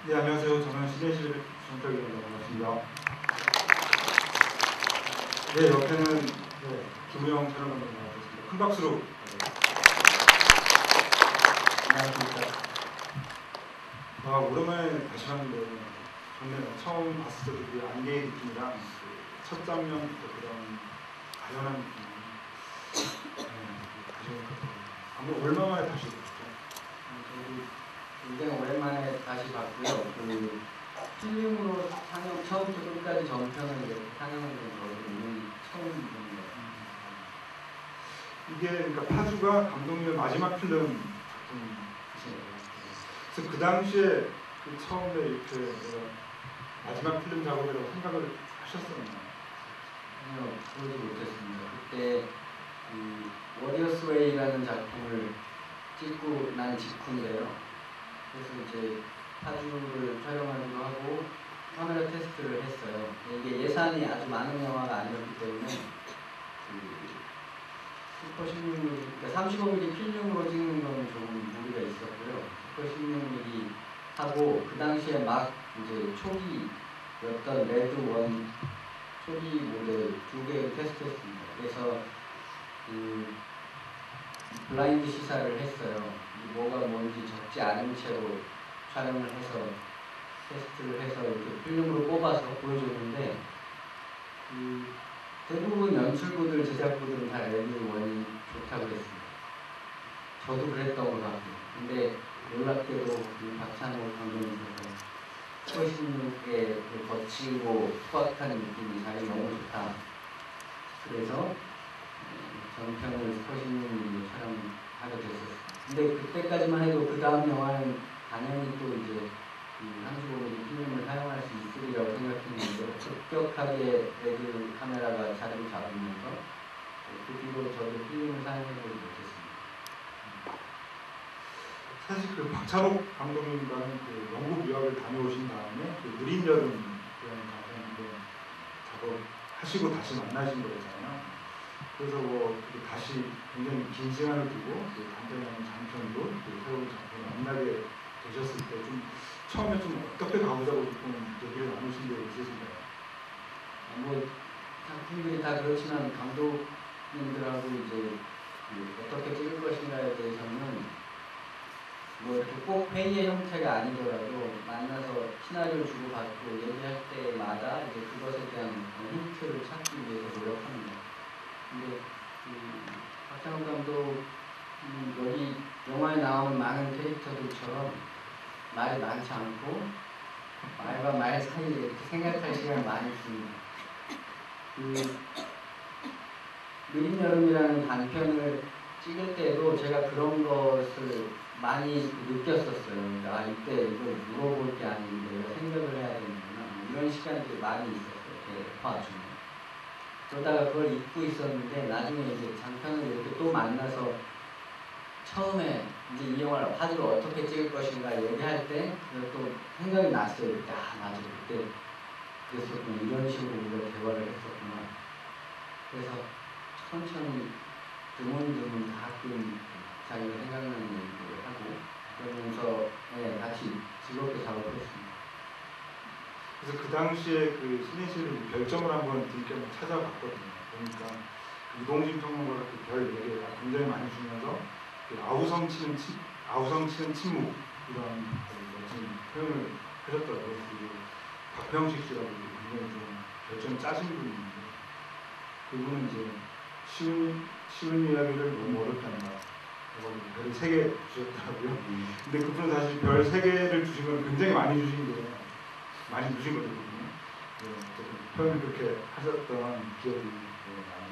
네, 안녕하세요. 저는 신혜실 정탁입니다. 반갑습니다. 네, 옆에는 김우영 촬영 감독님 나와주셨습니다. 큰 박수로. 안녕하십니까. 오랜만에 다시 봤는데 좋네요. 처음 봤을 때도 그 안개의 느낌이랑 그첫 장면부터 그런 아련한 느낌. 아무 얼마만에 다시 보셨죠? 저도 굉장히 오랜만에 다시 봤고요. 그 필름으로 상영 처음부터 끝까지 전편을 이렇게 상영을 저는 처음 본 것 같아요. 이게 그러니까 파주가 감독님의 마지막 필름 작품이시네요. 그래서 그 당시에 그 처음에 이렇게 마지막 필름 작업이라고 생각을 하셨었나요? 아니요, 그러지 못했습니다. 그때 워리어스 웨이라는 작품을 찍고 난 직후인데요. 그래서 이제 파주를 촬영하기도 하고 카메라 테스트를 했어요. 이게 예산이 아주 많은 영화가 아니었기 때문에 슈퍼 16mm, 그러니까 35mm 필름으로 찍는 거는 조금 무리가 있었고요. 슈퍼 16mm 하고 그 당시에 막 이제 초기였던 레드 원 초기 모델 2개를 테스트했습니다. 그래서 블라인드 시사를 했어요. 뭐가 뭔지 적지 않은 채로 촬영을 해서 테스트를 해서 이렇게 필름으로 뽑아서 보여줬는데 대부분 연출부들, 제작부들은 다 레드 원이 좋다고 그랬습니다. 저도 그랬던 것 같고요. 근데 놀랍게도 박찬호 감독님께서 16의 거칠고 투박한 느낌이 자기 너무 좋다. 그래서 전편을 스포신님이 촬영하게 됐었어요. 근데 그때까지만 해도 그 다음 영화는 당연히 또 이제 한수봉이 필름을 사용할 수 있으리라고 생각했는데 급격하게 레드 카메라가 자리를 잡으면서 그 뒤로 저도 필름을 사용해보지 못했습니다. 사실 그 박찬욱 감독님과는 그 영국 유학을 다녀오신 다음에 그 느린 여름이라는 장편인데 작업하시고 다시 만나신 거잖아요. 그래서 다시 굉장히 긴 시간을 두고 그 간단한 장편으로 그 새로운 장편을 만나게 되셨을 때 좀 처음에 좀 어떻게 가보자고 좀 얘기를 나누신 게 있으신가요? 뭐 작품들이 다 그렇지만 감독님들하고 이제 어떻게 찍을 것인가에 대해서는 뭐 이렇게 꼭 회의의 형태가 아니더라도 만나서 시나리오를 주고받고 얘기할 때마다 이제 그것에 대한 힌트를 찾기 위해서 노력합니다. 근데 박찬욱 감독 여기 영화에 나오는 많은 캐릭터들처럼 말이 많지 않고 말과 말 사이에 이렇게 생각할 시간을 많이 줍니다. 느린 여름이라는 단편을 찍을 때도 제가 그런 것을 많이 느꼈었어요. 그러니까 이때 이걸 물어볼 게 아닌데 내가 생각을 해야 되는구나. 이런 시간들이 많이 있었어요. 대화 중에. 그러다가 그걸 잊고 있었는데 나중에 이제 장편을 이렇게 또 만나서 처음에 이제 이 영화를 화질을 어떻게 찍을 것인가 얘기할 때 또 생각이 났어요. 그때 맞아 그때 그랬었구나. 이런 식으로 우리가 대화를 했었구나. 그래서 천천히 드문드문 가끔 자기가 생각나는 얘기를 하고 그러면서 같이 즐겁게 작업했습니다. 그래서 그 당시에 그 신혜실 별점을 한번 드릴게 찾아봤거든요. 보니까 이동진 평론가가 그 별 4개가 굉장히 많이 주면서 그 아우성 치는 침묵 이런 멋진 표현을 하셨더라고요. 그리고 박평식 씨라고 굉장히 좀 별점 짜신 분이 있는데 그분은 이제 쉬운 이야기를 너무 어렵게 한다. 별 3개 주셨더라고요. 근데 그분은 사실 별 3개를 주신 건 굉장히 많이 주신 거예요. 많이 주신 거거든요. 표현을 그렇게 하셨던 기억이 나요.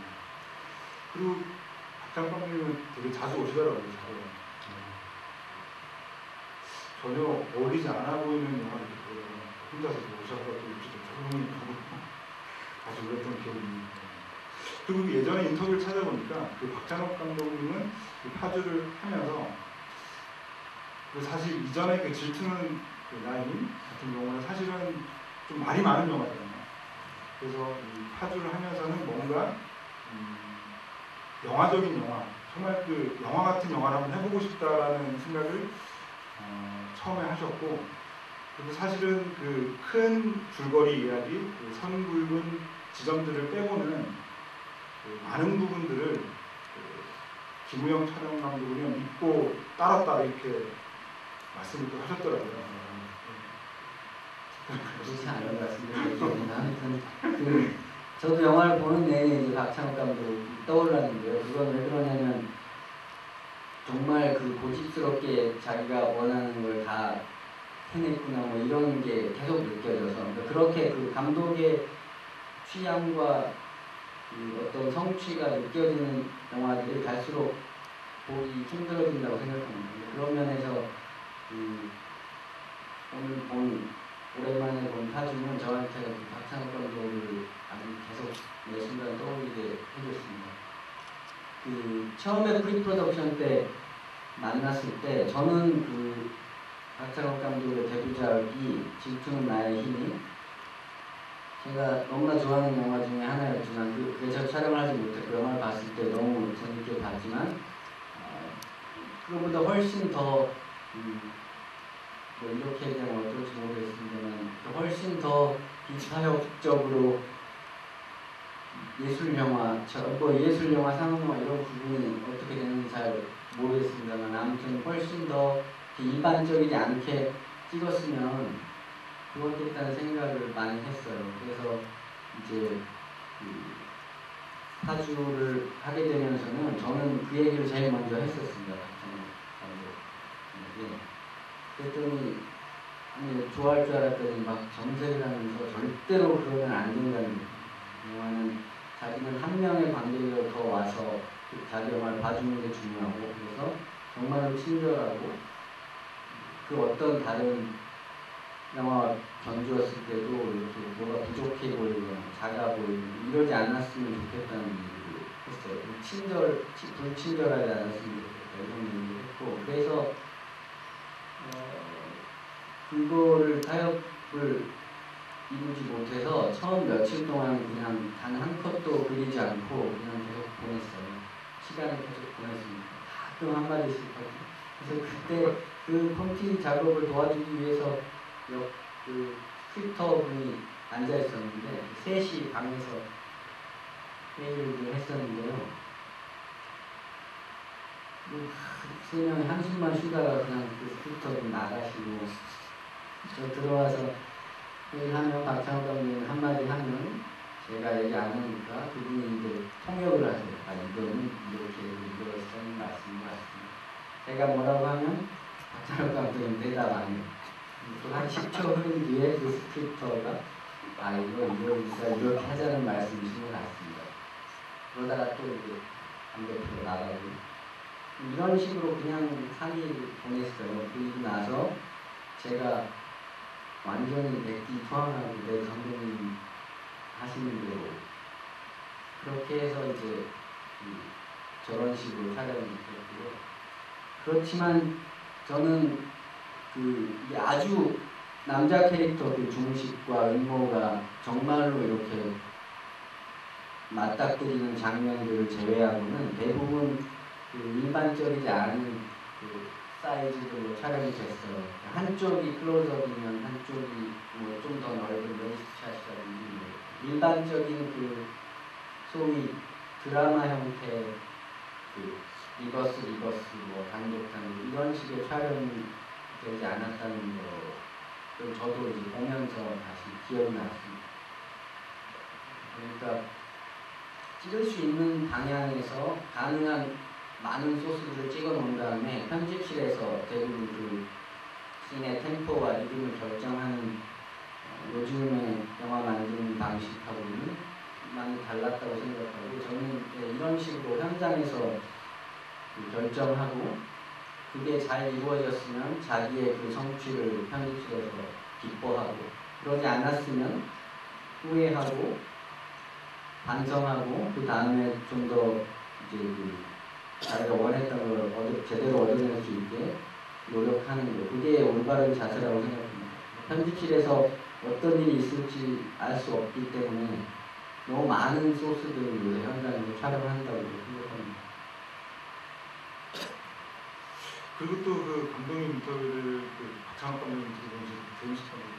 그리고 박찬욱 감독님은 되게 자주 오시더라고요. 전혀 어울리지 않아 보이는 영화를 보고 혼자서 오셔서 또 조용히 보고 아주 그랬던 기억이 있는데 그리고 예전에 인터뷰를 찾아보니까 그 박찬욱 감독님은 그 파주를 하면서 사실 이전에 그 질투는 그 나인 같은 경우는 사실은 좀 말이 많은 영화잖아요. 그래서 이 파주를 하면서는 뭔가 영화적인 영화, 정말 그 영화 같은 영화를 한번 해보고 싶다라는 생각을 처음에 하셨고 근데 사실은 그 큰 줄거리 이야기, 그 선 굵은 지점들을 빼고는 그 많은 부분들을 그 김우영 촬영 감독이 그냥 믿고 따랐다 이렇게 말씀을 또 하셨더라고요. 그렇지 않은 것 같습니다. 아무튼 저도 영화를 보는 내내 이제 박찬욱 감독이 떠올랐는데요. 그건 왜 그러냐면 정말 그 고집스럽게 자기가 원하는 걸 다 해냈구나 뭐 이런 게 계속 느껴져서 그러니까 그렇게 그 감독의 취향과 그 어떤 성취가 느껴지는 영화들이 갈수록 보기 힘들어진다고 생각합니다. 그런 면에서 오늘 오랜만에 본 타주는 저한테 박찬욱 감독을 아주 계속 매 순간 떠올리게 해줬습니다. 처음에 프리프로덕션 때 만났을 때 저는 박찬욱 감독의 데뷔작이 질투는 나의 힘이 제가 너무나 좋아하는 영화 중에 하나였지만 그게 제가 촬영을 하지 못했고 영화를 봤을 때 너무 재밌게 봤지만 그거보다 훨씬 더 뭐 이렇게 얘기하면 어떨지 모르겠습니다만 훨씬 더 비파격적으로 예술영화, 예술영화, 상업영화 이런 부분이 어떻게 되는지 잘 모르겠습니다만 아무튼 훨씬 더 일반적이지 않게 찍었으면 좋았겠다는 생각을 많이 했어요. 그래서 이제 타주를 하게 되면서는 저는 그 얘기를 제일 먼저 했었습니다. 그랬더니 아니 좋아할 줄 알았더니 막 정색을 하면서 절대로 그러면 안 된다는 거예요. 영화는 자기는 한 명의 관객으로 더 와서 자기 영화를 봐주는 게 중요하고 그래서 정말로 친절하고 그 어떤 다른 영화 견주었을 때도 이렇게 뭐가 부족해 보이거나 작아 보이거나 이러지 않았으면 좋겠다는 얘기를 했어요. 불친절하지 않았으면 좋겠다 이런 얘기를 했고 그래서 그거를 타협을 이루지 못해서 처음 며칠 동안 그냥 단 한 컷도 그리지 않고 그냥 계속 보냈어요. 시간을 계속 보냈습니다. 가끔 한마디씩 하고. 그래서 그때 그 폰티 작업을 도와주기 위해서 그 스크립터 분이 앉아 있었는데 셋이 방에서 회의를 했었는데요. 세 명이 한숨만 쉬다가 그냥 그 스크립터를 나가시고 저 들어와서 얘기하면 박찬욱 감독님 한마디 하면 제가 얘기 안 하니까 그분이 이제 통역을 하세요. 이거는 이렇게 쓰는 말씀인 것 같습니다. 제가 뭐라고 하면 박찬욱 감독님 대답 안 해요. 또 한 10초 흐른 뒤에 그 스크립터가 이거 이렇게 하자는 말씀이신 것 같습니다. 그러다가 또 이제 반대편으로 나가고 이런 식으로 그냥 상의를 보냈어요. 그리고 나서 제가 완전히 백기투항하고 내 감독님 하시는 대로 그렇게 해서 이제 저런 식으로 촬영이 됐고요. 그렇지만 저는 이게 아주 남자 캐릭터 중식과 은모가 정말로 이렇게 맞닥뜨리는 장면들을 제외하고는 대부분 일반적이지 않은 사이즈로 촬영이 됐어요. 한쪽이 클로즈업이면 한쪽이 뭐 좀 더 넓은 런치샷이라든지 일반적인 소위 드라마 형태의 리버스 뭐 단독 이런 식의 촬영이 되지 않았다는 거 저도 이제 보면서 다시 기억이 났습니다. 그러니까 찍을 수 있는 방향에서 가능한 많은 소스들을 찍어 놓은 다음에 편집실에서 대부분 씬의 템포와 리듬을 결정하는 요즘의 영화 만드는 방식하고는 많이 달랐다고 생각하고 저는 이런 식으로 현장에서 결정하고 그게 잘 이루어졌으면 자기의 성취를 편집실에서 기뻐하고 그러지 않았으면 후회하고 반성하고 그 다음에 좀 더 이제 자기가 원했던 걸 제대로 얻어낼 수 있게 노력하는 거 그게 올바른 자세라고 생각합니다. 편집실에서 어떤 일이 있을지 알 수 없기 때문에 너무 많은 소스들을 요새 현장에서 촬영한다고 생각합니다. 그리고 또 그 감독님 인터뷰를 그 박찬욱 감독님 인터뷰 너무 재밌었거든요.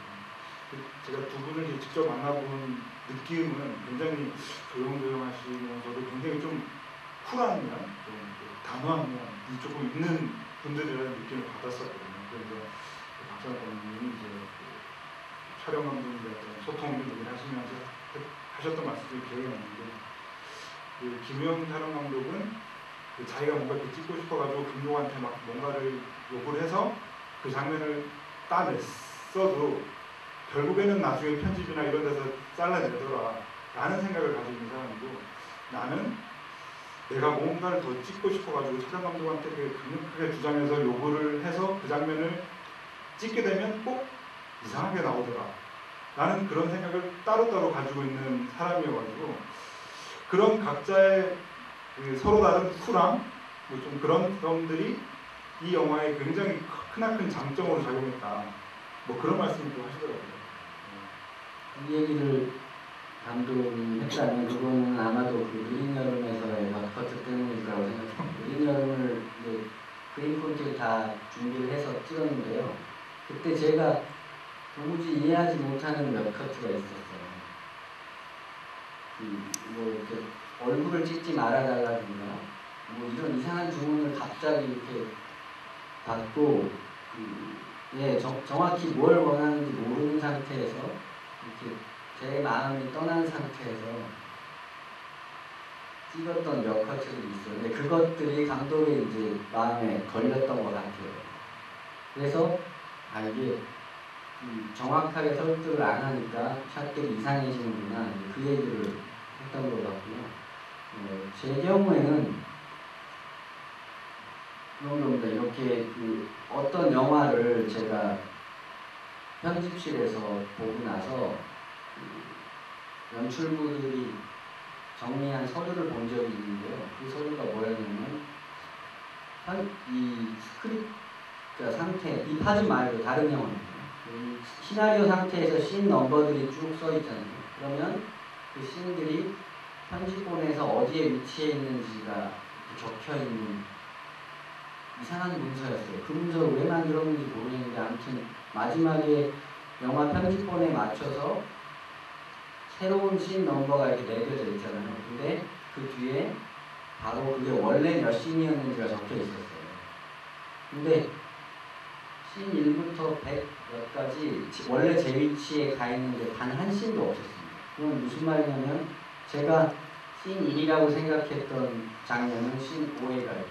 제가 두 분을 이제 직접 만나본 느낌은 굉장히 조용조용하시면서도 굉장히 좀 쿨한 면, 좀 단호한 면이 조금 있는 분들이라는 느낌을 받았었거든요. 그래서 박찬욱 감독님이 이제 그 촬영 감독님과 소통을 얘기를 하시면서 하셨던 말씀이 기억이 나는데, 그 김우영 촬영 감독은 그 자기가 뭔가 이렇게 찍고 싶어가지고 감독한테 막 뭔가를 요구를 해서 그 장면을 따냈어도 결국에는 나중에 편집이나 이런 데서 잘라내더라 라는 생각을 가지고 있는 사람이고, 나는 내가 뭔가를 더 찍고 싶어가지고 촬영 감독한테 강력하게 주장해서 요구를 해서 그 장면을 찍게 되면 꼭 이상하게 나오더라 라는 그런 생각을 따로따로 가지고 있는 사람이어가지고, 그런 각자의 그 서로 다른 쿨함, 뭐 좀 그런 점들이 이 영화에 굉장히 크나큰 장점으로 작용했다, 뭐 그런 말씀을 또 하시더라고요. 이 얘기를 감독이 했다면 그거는 아마도 그 느린 여름에서의 컷 때문이라고 생각합니다. 느린 여름을 이제 그린 폰트를 다 준비를 해서 찍었는데요. 그때 제가 도무지 이해하지 못하는 몇 커트가 있었어요. 뭐 이렇게 얼굴을 찍지 말아달라든가 뭐 이런 이상한 주문을 갑자기 이렇게 받고 정확히 뭘 원하는지 모르는 상태에서 이렇게 제 마음이 떠난 상태에서 찍었던 몇 커트들이 있어요. 근데 그것들이 감독의 이제 마음에 걸렸던 것 같아요. 그래서 이게 정확하게 설득을 안 하니까 샷들이 이상해지는구나, 그 얘기를 했던 것 같고요. 제 경우에는 그런 겁니다. 이렇게 어떤 영화를 제가 편집실에서 보고 나서 연출부들이 정리한 서류를 본 적이 있는데요. 그 서류가 뭐였냐면 이 스크립트 상태, 이 파지 말고 다른 영화입니다. 시나리오 상태에서 씬 넘버들이 쭉 써 있잖아요. 그러면 그 씬들이 편집본에서 어디에 위치해 있는지가 적혀 있는 이상한 문서였어요. 그 문서를 왜 만들었는지 모르겠는데, 아무튼 마지막에 영화 편집본에 맞춰서 새로운 씬 넘버가 이렇게 매겨져 있잖아요. 근데 그 뒤에 바로 그게 원래 몇 씬이었는지가 적혀 있었어요. 근데 씬 1부터 100 몇 가지 원래 제 위치에 가 있는데 단 한 씬도 없었습니다. 그건 무슨 말이냐면, 제가 씬 1이라고 생각했던 장면은 씬 5에 가요.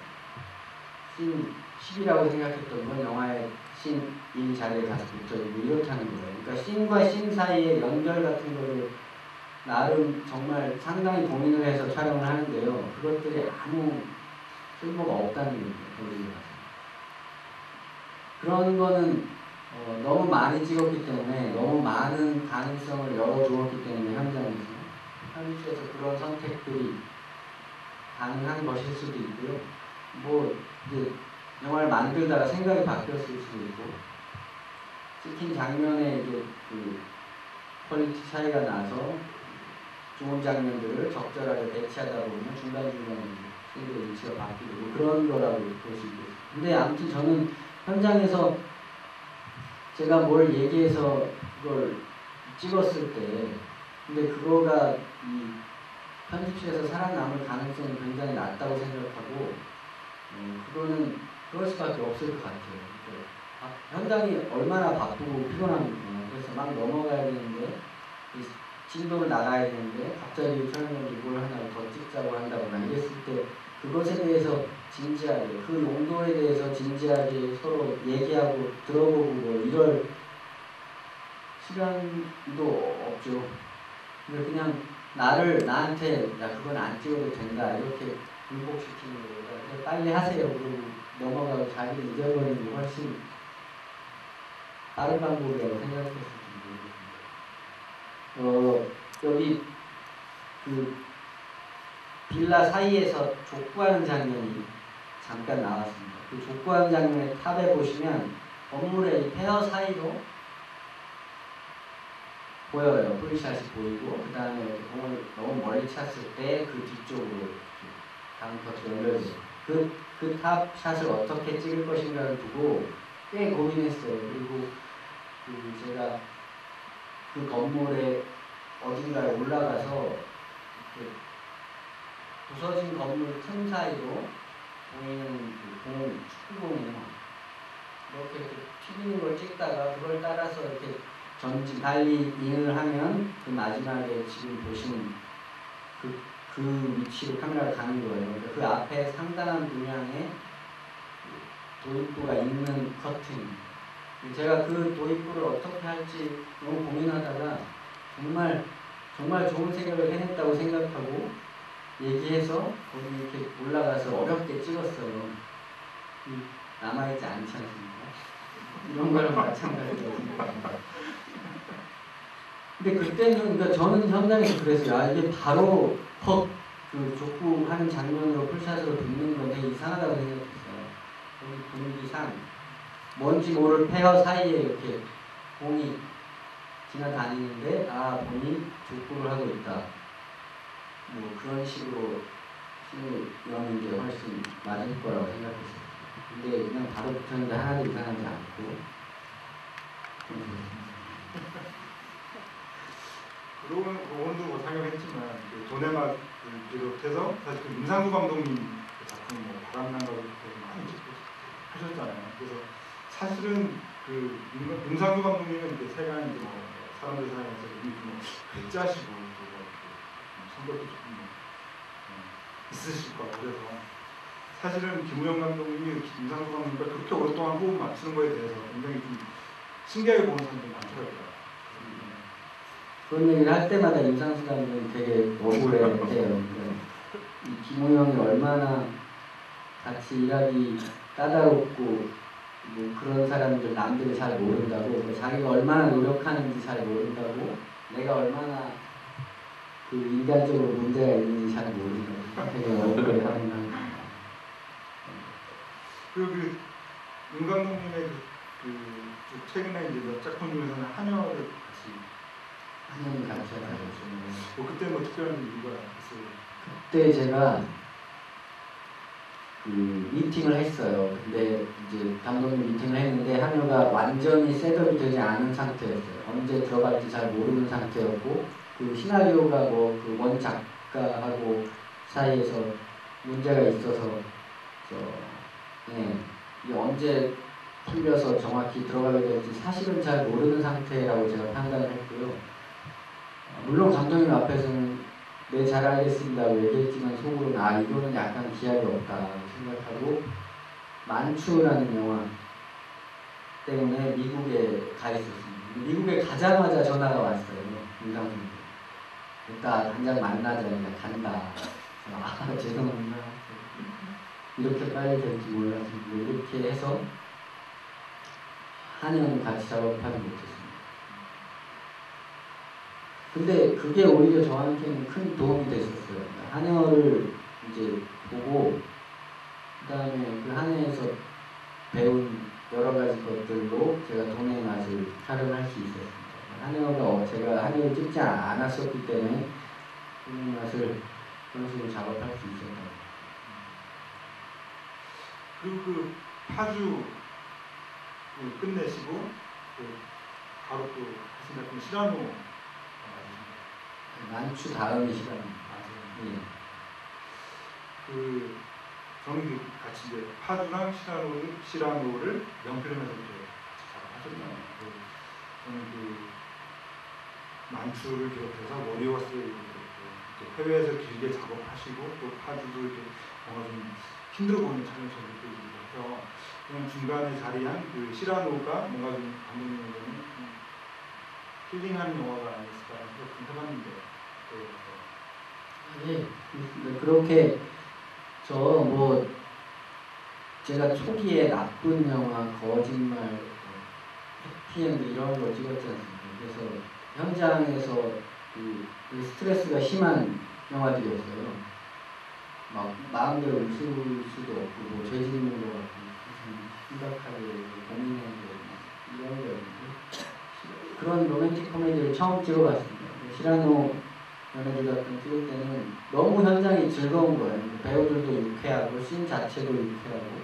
씬 10이라고 생각했던 건 영화의 씬 1 자리에 가서 붙어있고 이렇다는 거예요. 그러니까 씬과 씬 사이의 연결 같은 거를 나름 정말 상당히 고민을 해서 촬영을 하는데요. 그것들이 아무 쓸모가 없다는 거예요. 그런 거는 너무 많이 찍었기 때문에, 너무 많은 가능성을 열어두었기 때문에 현장에서 편집에서 그런 선택들이 가능한 것일 수도 있고요. 뭐 이제 영화를 만들다가 생각이 바뀌었을 수도 있고, 찍힌 장면에 이제 그 퀄리티 차이가 나서 좋은 장면들을 적절하게 배치하다 보면 중간중간에 씬의 위치가 바뀌고 뭐 그런 거라고 볼 수 있겠습니다. 근데 아무튼 저는 현장에서 제가 뭘 얘기해서 그걸 찍었을 때, 근데 그거가 이 편집실에서 살아남을 가능성이 굉장히 낮다고 생각하고, 그거는 그럴 수밖에 없을 것 같아요. 현장이 얼마나 바쁘고 피곤합니까? 그래서 막 넘어가야 되는데, 진도를 나가야 되는데 갑자기 촬영을 뭘 하나 더 찍자고 한다거나 이랬을 때, 그것에 대해서 진지하게, 그 용도에 대해서 진지하게 서로 얘기하고 들어보고 뭐 이럴 시간도 없죠. 근데 그냥 나한테 야 그건 안 찍어도 된다 이렇게 굴복시키는 거보다 빨리 하세요 그러고 넘어가고 자기를 잊어버리는 게 훨씬 빠른 방법이라고 생각했을 텐데, 여기 그 빌라 사이에서 족구하는 장면이 잠깐 나왔습니다. 그 족구하는 장면의 탑에 보시면 건물의 폐허 사이로 보여요. 프리샷이 보이고, 그 다음에 공을 너무 멀리 찼을 때 그 뒤쪽으로 다음 커트 연결돼요. 그 탑샷을 어떻게 찍을 것인가를 두고 꽤 고민했어요. 그리고 제가 그 건물에 어딘가에 올라가서 부서진 건물 틈 사이로 보이는 공, 축구공이요. 이렇게 튀기는 걸 찍다가 그걸 따라서 이렇게 전진 발리인을 하면 그 마지막에 지금 보시는 그 위치로 카메라가 가는 거예요. 그러니까 그 앞에 상당한 분량의 도입부가 있는 커튼. 제가 그 도입부를 어떻게 할지 너무 고민하다가 정말 좋은 생각을 해냈다고 생각하고 얘기해서 거기 이렇게 올라가서 어렵게 찍었어요. 남아있지 않지 않습니까? 이런 거랑 마찬가지라고 생각합니다. 근데 그때는, 그러니까 저는 현장에서 그랬어요. 아, 이게 바로 그 족구하는 장면으로 풀샷으로 붙는 건데 이상하다고 생각했어요. 거기 분위기상 뭔지 모를 페어 사이에 이렇게 공이 지나다니는데 아, 본인 족구를 하고 있다. 뭐 그런 식으로 힘을 여는 게 훨씬 맞을 거라고 생각했어요. 근데 그냥 바로 붙었는데 하나도 이상하지 않고 그거는 뭐 상영했지만 그 도네마를 비롯해서 사실 그 임상수 감독님 그 작품 뭐 바람난가도 많이 하셨잖아요. 그래서 사실은 그 임상수 감독님은 이제 세간에 이제 뭐 사람들 사이에서 이미 좀 글자시고 또 성격도 조금 있으실 거고 그래서 사실은 김우영 감독님이 임상수 감독님과 그렇게 오랫동안 호흡 맞추는 거에 대해서 굉장히 좀 신기하게 보는 사람들이 많더라고요. 그런 얘기를 할 때마다 임상수 감독이 되게 억울해해요. 이 김우영이 얼마나 같이 일하기 까다롭고 뭐 그런 사람들 남들이 잘 모른다고, 자기가 얼마나 노력하는지 잘 모른다고, 내가 얼마나 그 인간적으로 문제가 있는지 잘 모른다고 되게 억울해하는. 그리고 윤 감독님의 최근에 이제 몇 작품 중에서는 한여를 같이 하셨죠. 뭐 그때 뭐 특별한 이유가 있어요? 그때 제가 그 미팅을 했어요. 근데 이제 감독님 미팅을 했는데 한여가 완전히 셋업이 되지 않은 상태였어요. 언제 들어갈지 잘 모르는 상태였고, 그 시나리오가 뭐 그 원 작가하고 사이에서 문제가 있어서 이게 언제 풀려서 정확히 들어가게 될지 사실은 잘 모르는 상태라고 제가 판단을 했고요. 물론 감독님 앞에서는 네, 잘 알겠습니다고 얘기했지만 속으로는 아, 이거는 약간 기약이 없다 생각하고, 만추라는 영화 때문에 미국에 가 있었습니다. 미국에 가자마자 전화가 왔어요. 윤상훈 일단 당장 만나자. 그냥 간다. 아, 죄송합니다. 이렇게 빨리 될지 몰랐습니다. 이렇게 해서 한여는 같이 작업하지 못했습니다. 근데 그게 오히려 저한테는 큰 도움이 됐었어요. 한여를 이제 보고 그 다음에 그 한여에서 배운 여러 가지 것들로 제가 돈의 맛을 활용할 수 있었습니다. 한여가 제가 한여를 찍지 않았었기 때문에 돈의 맛을 그런 식으로 작업할 수 있었다. 그리고 그 파주 끝내시고 바로 또 하신 작품 시라노 만추 다음이 시라노. 예. 저는 같이 이제 파주랑 시라노를 명필름에서 이렇게 같이 작업하셨잖아요. 저는 만추를 비롯해서 워리어스 이렇게 해외에서 길게 작업하시고 또 파주도 이렇게 뭔가 좀 힘들어 보이는 촬영처들도 있어서 그냥 중간에 자리한 시라노가 뭔가 좀 감독님에게는 힐링하는 영화가 아니었을까 생각해봤는데 예, 그렇게 제가 초기에 나쁜 영화, 거짓말, 해피엔드 이런 걸 찍었지 않습니까? 그래서 현장에서 그 스트레스가 심한 영화들이었어요. 막 마음대로 웃을 수도 없고 뭐 죄 짓는 것 같고 심각하게 고민해야 되고 이런 거였는데, 그런 로맨틱 코미디를 처음 찍어봤습니다. 시라노 연애들 같은 찍을 때는 너무 현장이 즐거운 거예요. 배우들도 유쾌하고 씬 자체도 유쾌하고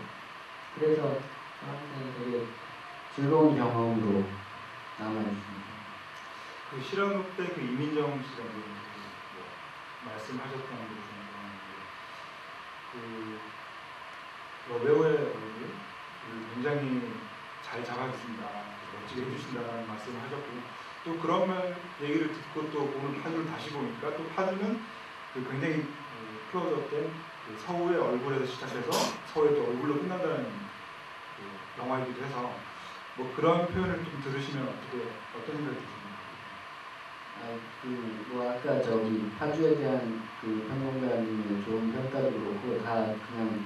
그래서 저한테는 되게 즐거운 경험으로 남아있습니다. 그 실험업 때 그 이민정 씨가 뭐 말씀하셨던 게 그 여배우의 얼굴을 굉장히 잘 잡아주신다, 멋지게 해주신다라는 말씀을 하셨고 또 그런 말 얘기를 듣고 또 오늘 파주를 다시 보니까 또 파주는 그 굉장히 클로즈업된 그 서우의 얼굴에서 시작해서 서우의 또 얼굴로 끝난다는 그 영화이기도 해서 뭐 그런 표현을 좀 들으시면 어떤 생각이 드십니까? 뭐 아까 저기 파주에 대한 그 평론가님의 좋은 평가도 그렇고 다 그냥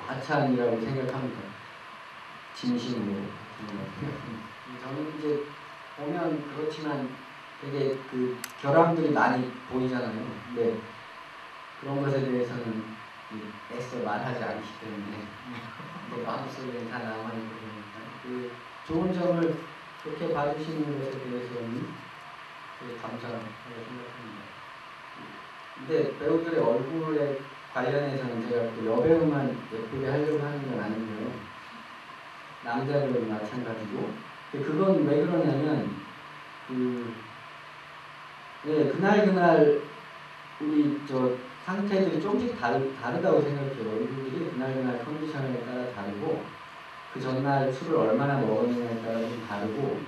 과찬이라고 생각합니다. 진심으로 생각합니다. 저는 이제 보면 그렇지만 되게 그 결함들이 많이 보이잖아요. 근데 그런 것에 대해서는 애써 말하지 않기 때문에 내 마음속에 다 남아있고 그러니까 그 좋은 점을 그렇게 봐주시는 것에 대해서는 되게 감사하다고 생각합니다. 근데 배우들의 얼굴에 관련해서는 제가 그 여배우만 예쁘게 하려고 하는 건 아니고요. 남자들도 마찬가지고. 근데 그건 왜 그러냐면 그날 우리 저 상태들이 조금씩 다르다고 생각해요. 얼굴들이 그날 컨디션에 따라 다르고 그 전날 술을 얼마나 먹었느냐에 따라 좀 다르고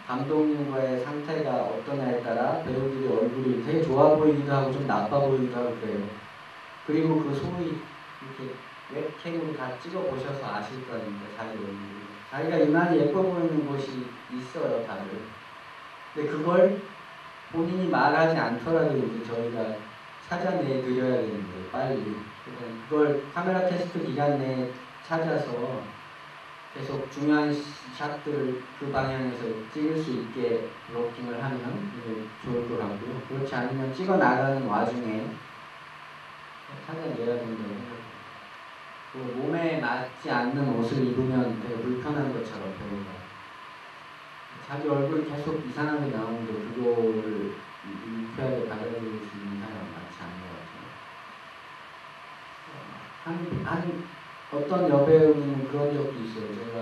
감독님과의 상태가 어떠냐에 따라 배우들이 얼굴이 되게 좋아 보이기도 하고 좀 나빠 보이기도 하고 그래요. 그리고 그 소위 이렇게 웹캠으로 다 찍어 보셔서 아실 거 아닙니까? 자기 얼굴. 자기가 유난히 예뻐 보이는 곳이 있어요, 다들. 근데 그걸 본인이 말하지 않더라도 이제 저희가 찾아내 드려야 되는 거예요, 빨리. 그걸 카메라 테스트 기간 내에 찾아서 계속 중요한 샷들을 그 방향에서 찍을 수 있게 블로킹을 하면 이게 좋을 것 같고요. 그렇지 않으면 찍어 나가는 와중에 찾아내야 된다고 생각해요. 몸에 맞지 않는 옷을 입으면 되게 불편한 것처럼 배우가 자기 얼굴이 계속 이상하게 나오는데 그거를 유쾌하게 받아들일 수 있는 사람은 많지 않은 것 같아요. 어떤 여배우는 그런 적도 있어요. 제가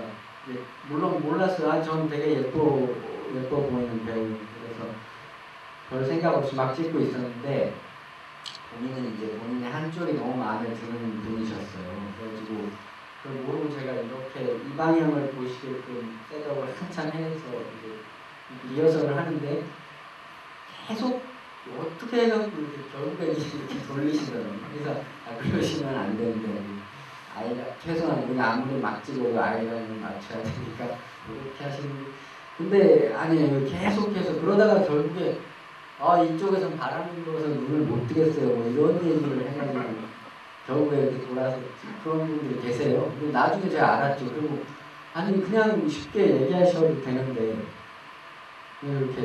물론 몰랐어요. 전 되게 예뻐 보이는 배우. 그래서 별 생각 없이 막 찍고 있었는데 본인은 이제 본인의 한쪽이 너무 마음에 드는 분이셨어요. 그래가지고 그걸 모르고 제가 이렇게 이 방향을 보시게끔 셋업을 한참 해서 이제 리허설을 하는데 계속 어떻게 해서 결국에 이렇게 돌리시더라고요. 그래서 그러시면 안 되는데 아이가 최소한 그냥 아무리 막 찍어도 아이라는 맞춰야 되니까 이렇게 하시는. 근데 아니에요. 계속해서 그러다가 결국에 이쪽에서 바람이 불어서 눈을 못 뜨겠어요. 뭐 이런 얘기를 해가지고 결국에 이렇게 돌아서 그런 분들이 계세요. 근데 나중에 제가 알았죠. 그리고 아니 그냥 쉽게 얘기하셔도 되는데 왜 이렇게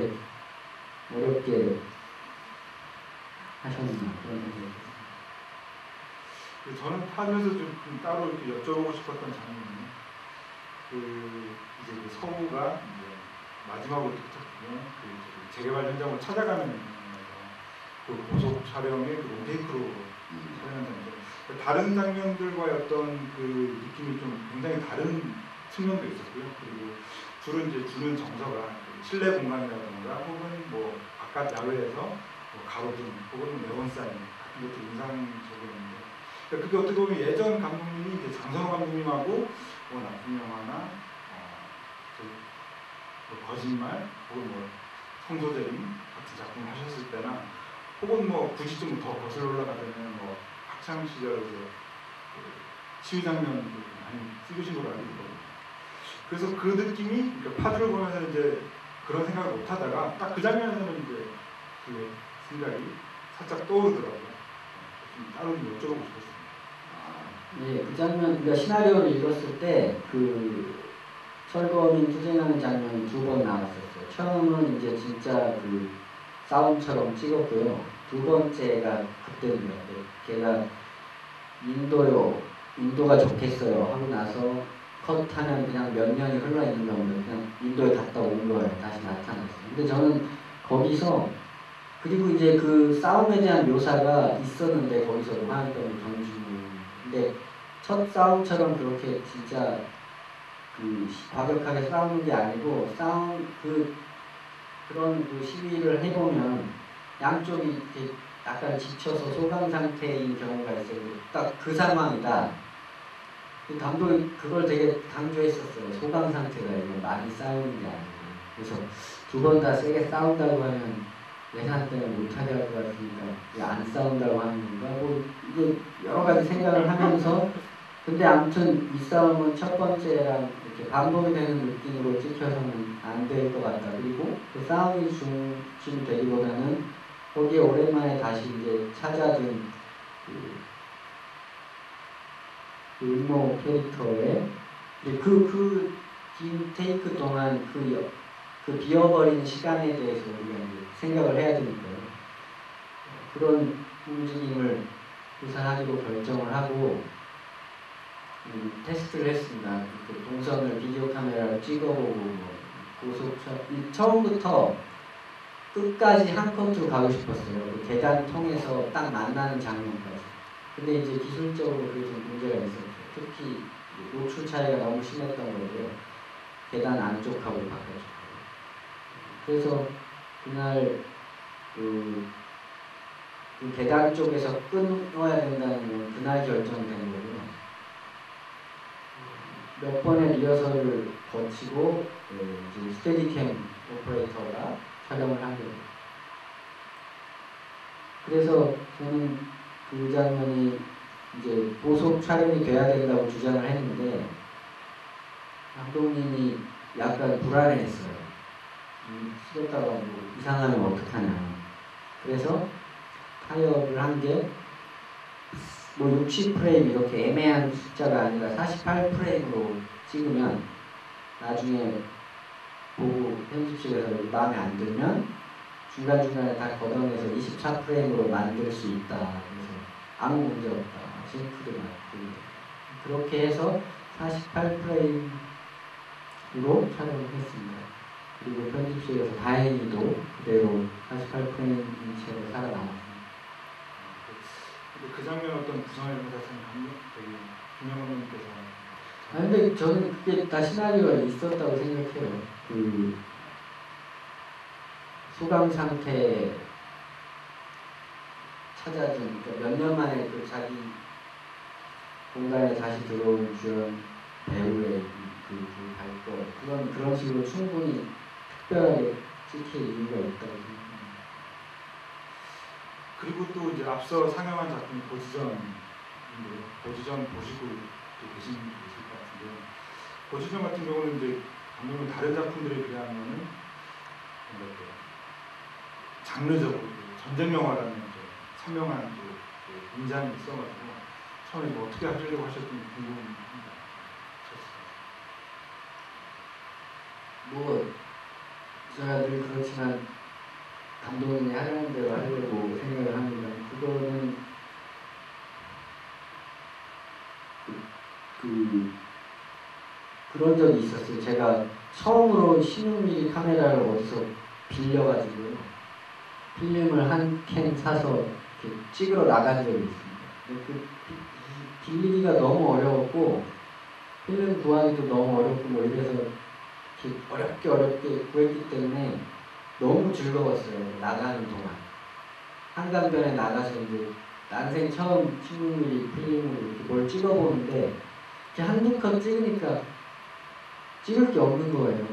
어렵게 하셨나 그런 생각이. 저는 파주에서 좀 따로 이렇게 여쭤보고 싶었던 장면은 이제 그 서우가 이제 마지막으로 도착하면 그 재개발 현장으로 찾아가는 장면에서 그 고속 촬영의 그 롱테이크로 촬영한 장면. 다른 장면들과의 어떤 그 느낌이 좀 굉장히 다른 측면도 있었고요. 그리고 주로 이제 주는 정서가 실내 공간이라든가 혹은 뭐 바깥 야외에서 뭐 가로등 혹은 네온사인 같은 것도 인상적이었는데 그게 어떻게 보면 예전 감독님이 이제 장선호 감독님하고 뭐 나쁜 영화나 뭐 거짓말 혹은 뭐 성소재림 같은 작품을 하셨을 때나 혹은 뭐 굳이 좀 더 거슬러 올라가면 뭐 학창 시절에 치유 장면을 많이 찍으신 걸로 알고 있거든요. 그래서 그 느낌이 그러니까 파주를 보면서 이제 그런 생각을 못 하다가 딱 그 장면에서는 이제 그 생각이 살짝 떠오르더라고요. 좀 따로 좀 여쭤보고 싶었어요. 네, 그 장면, 그러니까 시나리오를 읽었을 때 그 철거민 투쟁하는 장면이 2번 나왔었어요. 처음은 이제 진짜 그 싸움처럼 찍었고요. 두 번째가 그때입니다. 걔가 인도가 좋겠어요 하고 나서 컷하면 그냥 몇 년이 흘러 있는 겁니다. 그냥 인도에 갔다 온 거예요. 다시 나타났어요. 근데 저는 거기서 그리고 이제 그 싸움에 대한 묘사가 있었는데 거기서도 화염병을 던지고 근데 첫 싸움처럼 그렇게 진짜 그 과격하게 싸우는 게 아니고 그런 그 시위를 해보면 양쪽이 이렇게 약간 지쳐서 소강 상태인 경우가 있어요. 딱 그 상황이다. 그 감독이 그걸 되게 강조했었어요. 소강 상태가 이거 많이 싸우는 게 아니고. 그래서 두 번 다 세게 싸운다고 하면 예산 때문에 못하게 할 것 같으니까 안 싸운다고 하는 건가? 뭐 이게 여러 가지 생각을 하면서 근데 아무튼 이 싸움은 첫 번째랑 이렇게 반복이 되는 느낌으로 찍혀서는 안 될 것 같다. 그리고 그 싸움이 중심이 되기보다는 거기에 오랜만에 다시 이제 찾아든 그 음모 캐릭터의 긴 테이크 동안 그 비어버린 시간에 대해서 우리가 이제 생각을 해야 되니까요. 그런 움직임을 구사하기로 결정을 하고 테스트를 했습니다. 그 동선을 비디오 카메라로 찍어보고 처음부터 끝까지 한 컷으로 가고 싶었어요. 그 계단 통해서 딱 만나는 장면까지. 근데 이제 기술적으로 그게 좀 문제가 있었죠. 특히 노출 차이가 너무 심했던 거고요. 계단 안쪽하고 바꿔줬고. 그래서 그날 그 계단 쪽에서 끊어야 된다는 건 그날 결정된 거고요. 몇 번의 리허설을 거치고 이제 스테디캠 오퍼레이터가 촬영을 한 거예요. 그래서 저는 그 장면이 이제 보속 촬영이 돼야 된다고 주장을 했는데 감독님이 약간 불안해했어요. 찍었다가 뭐 이상하면 어떡하냐. 그래서 타협을 한 게 뭐 60프레임 이렇게 애매한 숫자가 아니라 48프레임으로 찍으면 나중에 보고 편집실에서 마음에 안 들면 중간중간에 다 걷어내서 24프레임으로 만들 수 있다. 그래서 아무 문제 없다. 싱크도 맞고 그렇게 해서 48프레임으로 촬영을 했습니다. 그리고 편집실에서 다행히도 그대로 48프레임인 채로 살아남았습니다. 그 장면 어떤 구성에 대해서 되게 김영호 님께서 근데 저는 그게 다 시나리오가 있었다고 생각해요. 그 소강 상태 찾아준 그러니까 몇 년 만에 그 자기 공간에 다시 들어온 주연 배우의 그 발권 그런 식으로 충분히 특별하게 찍힐 이유가 있다고 생각합니다. 그리고 또 이제 앞서 상영한 작품 고지전인데요. 고지전 보시고 계신 분들 계실 것 같은데요. 고지전 같은 경우는 이제 감독은 다른 작품들에 비하면은 장르적으로 전쟁 영화라는 선명한 인장이 있어가지고 처음에 뭐 어떻게 하시려고 하셨는지 궁금합니다. 뭐 제가 늘 그렇지만 감독님이 하려는 대로 하려고 생각을 합니다. 그거는 그런 적이 있었어요. 제가 처음으로 16mm 카메라를 어디서 빌려가지고 필름을 한 캔 사서 이렇게 찍으러 나간 적이 있습니다. 그 빌리기가 너무 어려웠고 필름 구하기도 너무 어렵고 뭐 이래서 이렇게 어렵게 구했기 때문에 너무 즐거웠어요. 나가는 동안 한강변에 나가서 이제 난생 처음 16mm 필름으로 이렇게 뭘 찍어보는데 이렇게 한두 컷 찍으니까 찍을 게 없는 거예요.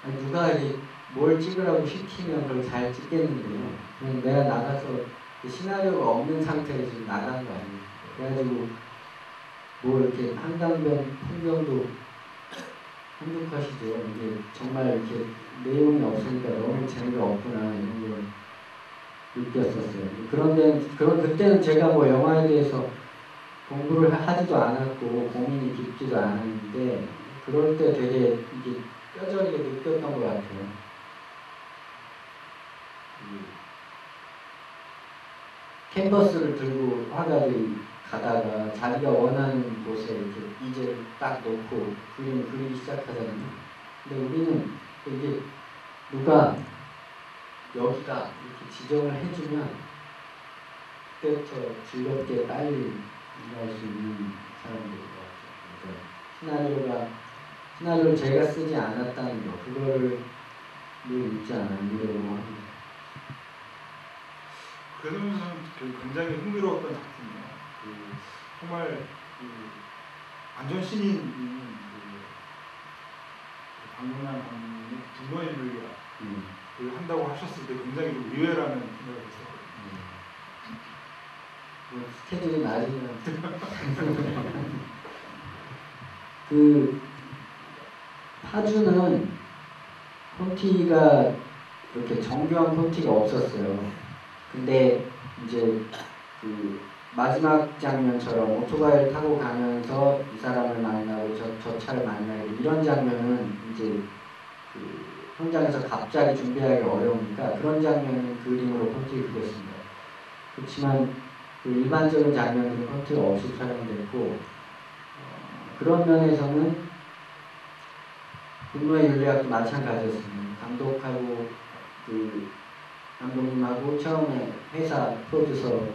아니, 누가 이게 뭘 찍으라고 시키면 그걸 잘 찍겠는데요. 그냥 내가 나가서 시나리오가 없는 상태에서 지금 나간 거 아니에요. 그래가지고 뭐 이렇게 한강변 풍경도 한두 컷이죠. 이게 정말 이렇게 내용이 없으니까 너무 재미가 없구나 이런 걸 느꼈었어요. 그때는 제가 뭐 영화에 대해서 공부를 하지도 않았고 고민이 깊지도 않았는데 그럴 때 되게 이게 뼈저리게 느꼈던 것 같아요. 캔버스를 들고 화가들이 가다가 자기가 원하는 곳에 이렇게 이제를 딱 놓고 그림을 그리기 시작하잖아요. 근데 우리는 이게 누가 여기다 이렇게 지정을 해주면 그때부터 즐겁게 빨리 일할 수 있는 사람들인 것 같아요. 시나리오를 제가 쓰지 않았다는 거, 그거를 늘 잊지 않으려고 합니다. 그래서 굉장히 흥미로웠던 작품이에요. 정말 완전 신인인 박문환 감독의 분노의 윤리학을 한다고 하셨을 때 굉장히 좀 의외라는 생각을 했었거든요. 스케줄이 낮으면 그 파주는 콘티가 이렇게 정교한 콘티가 없었어요. 근데 이제 그 마지막 장면처럼 오토바이를 타고 가면서 이 사람을 만나고 저 차를 만나고 이런 장면은 이제 그 현장에서 갑자기 준비하기 어려우니까 그런 장면은 그림으로 콘티를 그렸습니다. 그렇지만 그 일반적인 장면들은 콘티가 없이 촬영됐고 그런 면에서는 분노의 윤리학도 마찬가지였습니다. 감독하고 그 감독님하고 처음에 회사 프로듀서들하고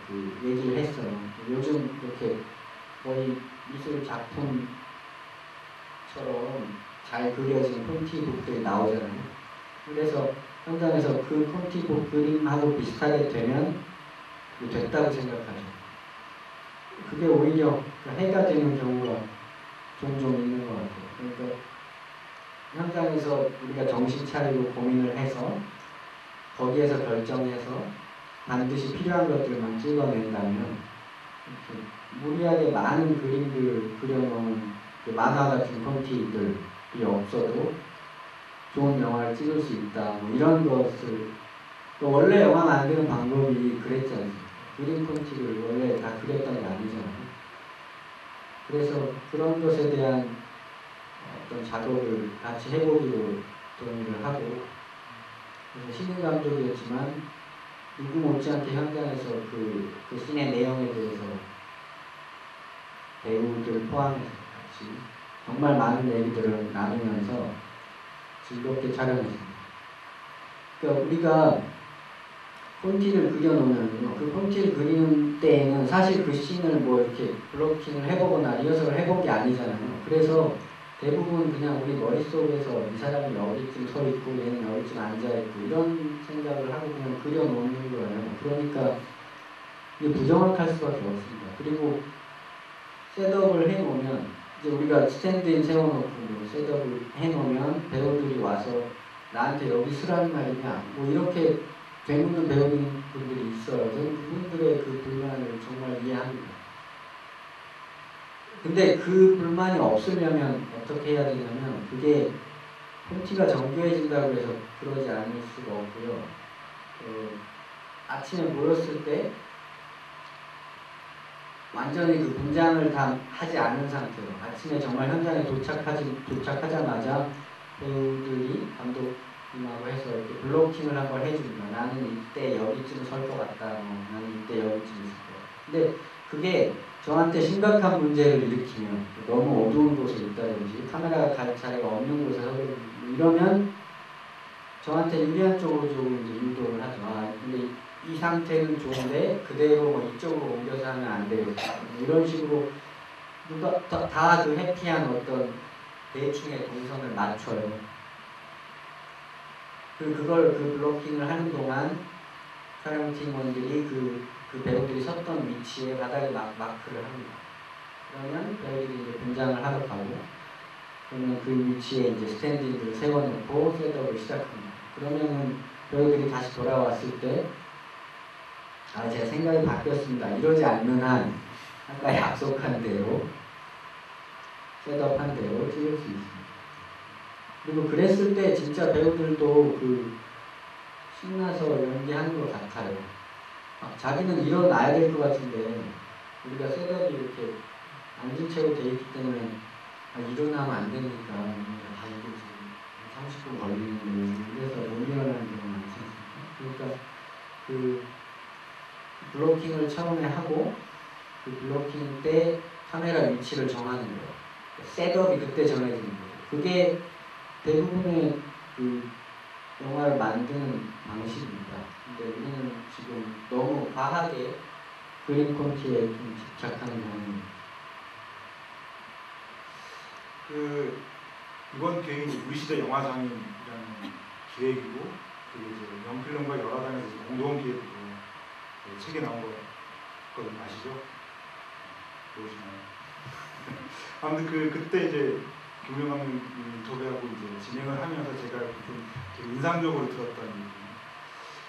그 얘기를 했어요. 요즘 이렇게 거의 미술 작품처럼 잘 그려진 콘티북들이 나오잖아요. 그래서 현장에서 그 콘티북 그림하고 비슷하게 되면 됐다고 생각하죠. 그게 오히려 해가 되는 경우가 종종 있는 것 같아요. 그러니까 현장에서 우리가 정신 차리고 고민을 해서 거기에서 결정해서 반드시 필요한 것들만 찍어낸다면 이렇게 무리하게 많은 그림들을 그려놓은 그 만화 같은 콘티들이 없어도 좋은 영화를 찍을 수 있다. 뭐 이런 것을 원래 영화 만드는 방법이 그랬지 않습니까? 그림 콘티를 원래 다 그렸던 게 아니잖아요. 그래서 그런 것에 대한 어떤 작업을 같이 해보기로 동의를 하고 그래서 신인 감독이었지만 누구 못지않게 현장에서 그 씬의 내용에 대해서 배우들 포함해서 같이 정말 많은 얘기들을 나누면서 즐겁게 촬영했습니다. 그러니까 우리가 콘티를 그려놓으면요, 그 콘티를 그리는 때에는 사실 그 씬을 뭐 이렇게 블로킹을 해보거나 리허설을 해본 게 아니잖아요. 그래서 대부분 그냥 우리 머릿속에서 이 사람이 여기쯤 서 있고 얘는 여기쯤 앉아 있고 이런 생각을 하고 그냥 그려놓는 거예요. 그러니까 이게 부정확할 수밖에 없습니다. 그리고 셋업을 해놓으면 이제 우리가 스탠드인 세워놓고 뭐 셋업을 해놓으면 배우들이 와서 나한테 여기 쓰라는 말이냐 뭐 이렇게 되묻는 배우분들이 있어요. 저는 그분들의 그 불만을 정말 이해합니다. 근데 그 불만이 없으려면 어떻게 해야 되냐면 그게 콘티가 정교해진다고 해서 그러지 않을 수가 없고요. 아침에 모였을 때 완전히 그 분장을 다 하지 않은 상태로 아침에 정말 현장에 도착하자마자 배우들이 감독님하고 해서 이렇게 블로킹을 한번 해줍니다. 나는 이때 여기쯤 설 것 같다. 나는 이때 여기쯤 있을 것 같다. 근데 그게 저한테 심각한 문제를 일으키면 너무 어두운 곳에 있다든지 카메라가 갈 자리가 없는 곳에 서고 이러면 저한테 유리한 쪽으로 조금 이제 유도를 하죠. 근데 이 상태는 좋은데 그대로 뭐 이쪽으로 옮겨서 하면 안 되겠다. 이런 식으로 누가 다 그 해피한 어떤 대충의 동선을 맞춰요. 그걸 그 블로킹을 하는 동안 촬영팀원들이 그 배우들이 섰던 위치에 바닥에 마크를 합니다. 그러면 배우들이 이제 분장을 하러 가고 그러면 그 위치에 이제 스탠딩들을 세워놓고 셋업을 시작합니다. 그러면은 배우들이 다시 돌아왔을 때 제가 생각이 바뀌었습니다. 이러지 않는 한 아까 약속한 대로 셋업한 대로 찍을 수 있습니다. 그리고 그랬을 때 진짜 배우들도 그 신나서 연기하는 것 같아요. 자기는 일어나야 될 것 같은데 우리가 셋업이 이렇게 앉은 채로 돼 있기 때문에 일어나면 안 되니까 이거 지금 30분 걸리는데 그래서 못 일어나는 경우가 많지 않습니까? 그러니까 그 블로킹을 처음에 하고 그 블로킹 때 카메라 위치를 정하는 거예요. 셋업이 그때 정해지는 거예요. 그게 대부분의 그 영화를 만드는 방식입니다. 근데 우리는 지금 너무 과하게 그린 콘티에 좀 집착하는 경우는 그 이번 계획이 우리 시대 영화장이라는 기획이고 그게 이제 영필름과 열화단에서 공동 기획으로 책에 나온 거 아시죠? 모르시나요? 아무튼 그때 이제 김용 감독님 인터뷰하고 이제 진행을 하면서 제가 좀 되게 인상적으로 들었던 얘기,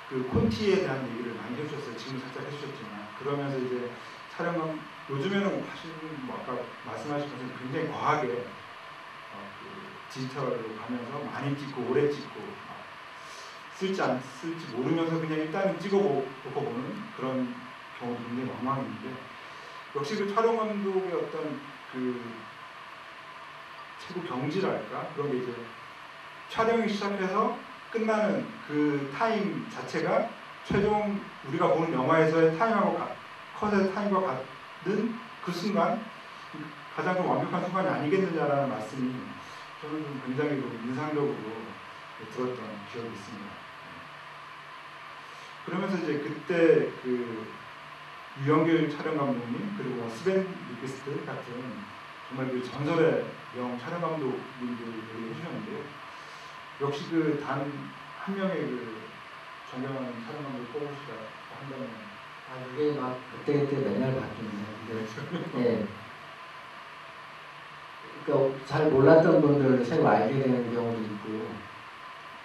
그 콘티에 대한 얘기를 많이 해주셨어요. 지금 살짝 해주셨지만 그러면서 이제 촬영은 요즘에는 사실 뭐 아까 말씀하신 것처럼 굉장히 과하게 그 디지털로 가면서 많이 찍고 오래 찍고 쓸지 안 쓸지 모르면서 그냥 일단은 찍어보고 보는 그런 경우도 굉장히 많았는데 역시 그 촬영 감독의 어떤 그 최고 경지랄까 그런 게 이제 촬영이 시작해서 끝나는 그 타임 자체가 최종 우리가 보는 영화에서의 타임하고 컷의 타임과 같은 그 순간 가장 좀 완벽한 순간이 아니겠느냐라는 말씀이 저는 좀 굉장히 좀 인상적으로 들었던 기억이 있습니다. 그러면서 이제 그때 그 유영길 촬영 감독님 그리고 스벤 리크스트 같은 정말 그 전설의 영 촬영 감독님들을 해주셨는데요. 역시 그 단 한 명의 그 존경하는 촬영 감독을 뽑으시라 한다면 이게 막 그때그때 맨날 바뀌네요. 예. 그러니까 잘 몰랐던 분들을 새로 알게 되는 경우도 있고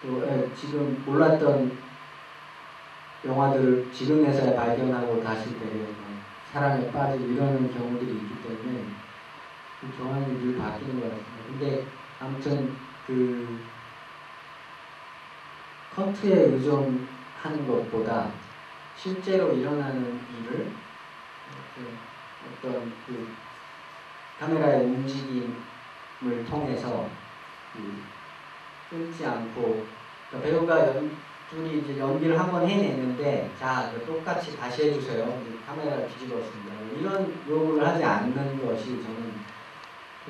또 지금 몰랐던 영화들을 지금에서야 발견하고 다시 되게 사랑에 빠지고 이러는 경우들이 있기 때문에 그 경향이 늘 바뀌는 것 같습니다. 근데 아무튼 그 커트에 의존하는 것보다 실제로 일어나는 일을 어떤 그 카메라의 움직임을 통해서 끊지 않고 그러니까 배우가 둘이 이제 연기를 한번 해냈는데 자 똑같이 다시 해주세요. 카메라를 뒤집었습니다. 이런 요구를 하지 않는 것이 저는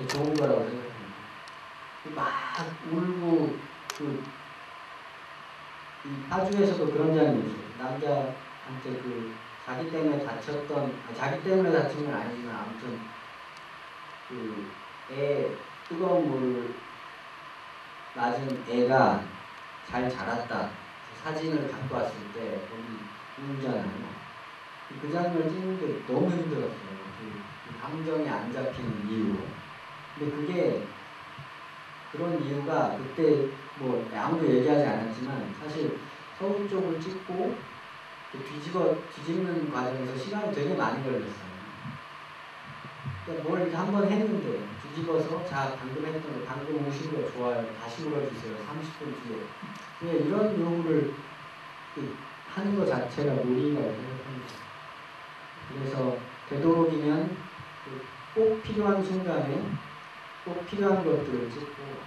좋은 거라고 생각합니다. 막 울고 이 파주에서도 그런 장면이 있어요. 남자한테 그 자기 때문에 자기 때문에 다친 건 아니지만 아무튼 그 뜨거운 물을 맞은 애가 잘 자랐다. 사진을 갖고 왔을 때 거기 울잖아요. 그 장면을 찍는데 너무 힘들었어요. 그 감정이 안 잡히는 이유. 근데 그게 그런 이유가 그때 뭐 아무도 얘기하지 않았지만 사실 서울 쪽을 찍고 뒤집는 과정에서 시간이 되게 많이 걸렸어요. 그러니까 뭘 이렇게 한번 했는데 뒤집어서 자 방금 했던 거 방금 우신 거 좋아요. 다시 물어주세요. 30분 뒤에. 이런 요구를 하는 것 자체가 놀이라고 생각합니다. 그래서 되도록이면 꼭 필요한 순간에 꼭 필요한 것들을 찍고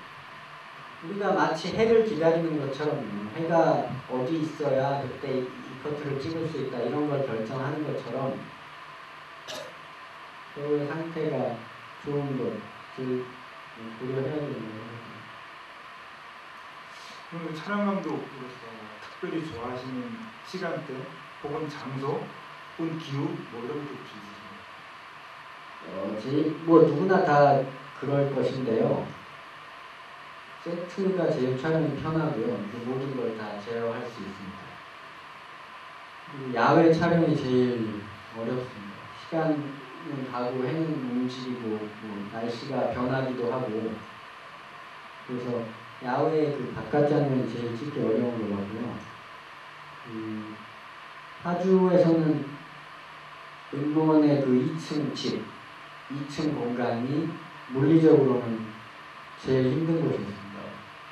우리가 마치 해를 기다리는 것처럼 해가 어디 있어야 그때 이 커트를 찍을 수 있다 이런 걸 결정하는 것처럼 배우의 상태가 좋은 것을 고려해야 되는 거예요. 그럼 촬영 감독으로서 특별히 좋아하시는 시간대 혹은 장소 혹은 기후 뭐 이런 것도 혹시 있으신가요? 뭐 누구나 다 그럴 것인데요. 세트가 제일 촬영이 편하고요. 모든 걸 다 제어할 수 있습니다. 야외 촬영이 제일 어렵습니다. 시간은 가고 해는 움직이고 뭐 날씨가 변하기도 하고 그래서 야외 그 바깥 장면이 제일 찍기 어려운 것 같고요. 파주에서는 은무원의 그 2층 집, 2층 공간이 물리적으로는 제일 힘든 곳이었습니다.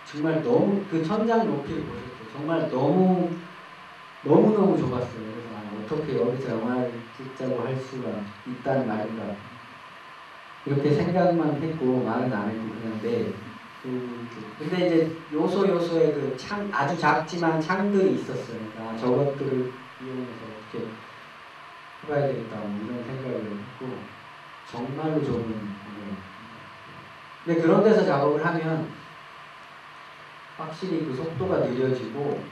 정말 너무 그 천장 높이를 보셨죠? 정말 너무너무 좁았어요. 그래서 어떻게 여기서 영화를 찍자고 할 수가 있다는 말인가 이렇게 생각만 했고 말은 안 했고 그냥 네. 근데 이제 요소요소에 그 아주 작지만 창들이 있었어요. 그러니까 저것들을 이용해서 어떻게 해봐야 되겠다 뭐 이런 생각을 했고 정말로 좁은 근데 그런 데서 작업을 하면 확실히 그 속도가 느려지고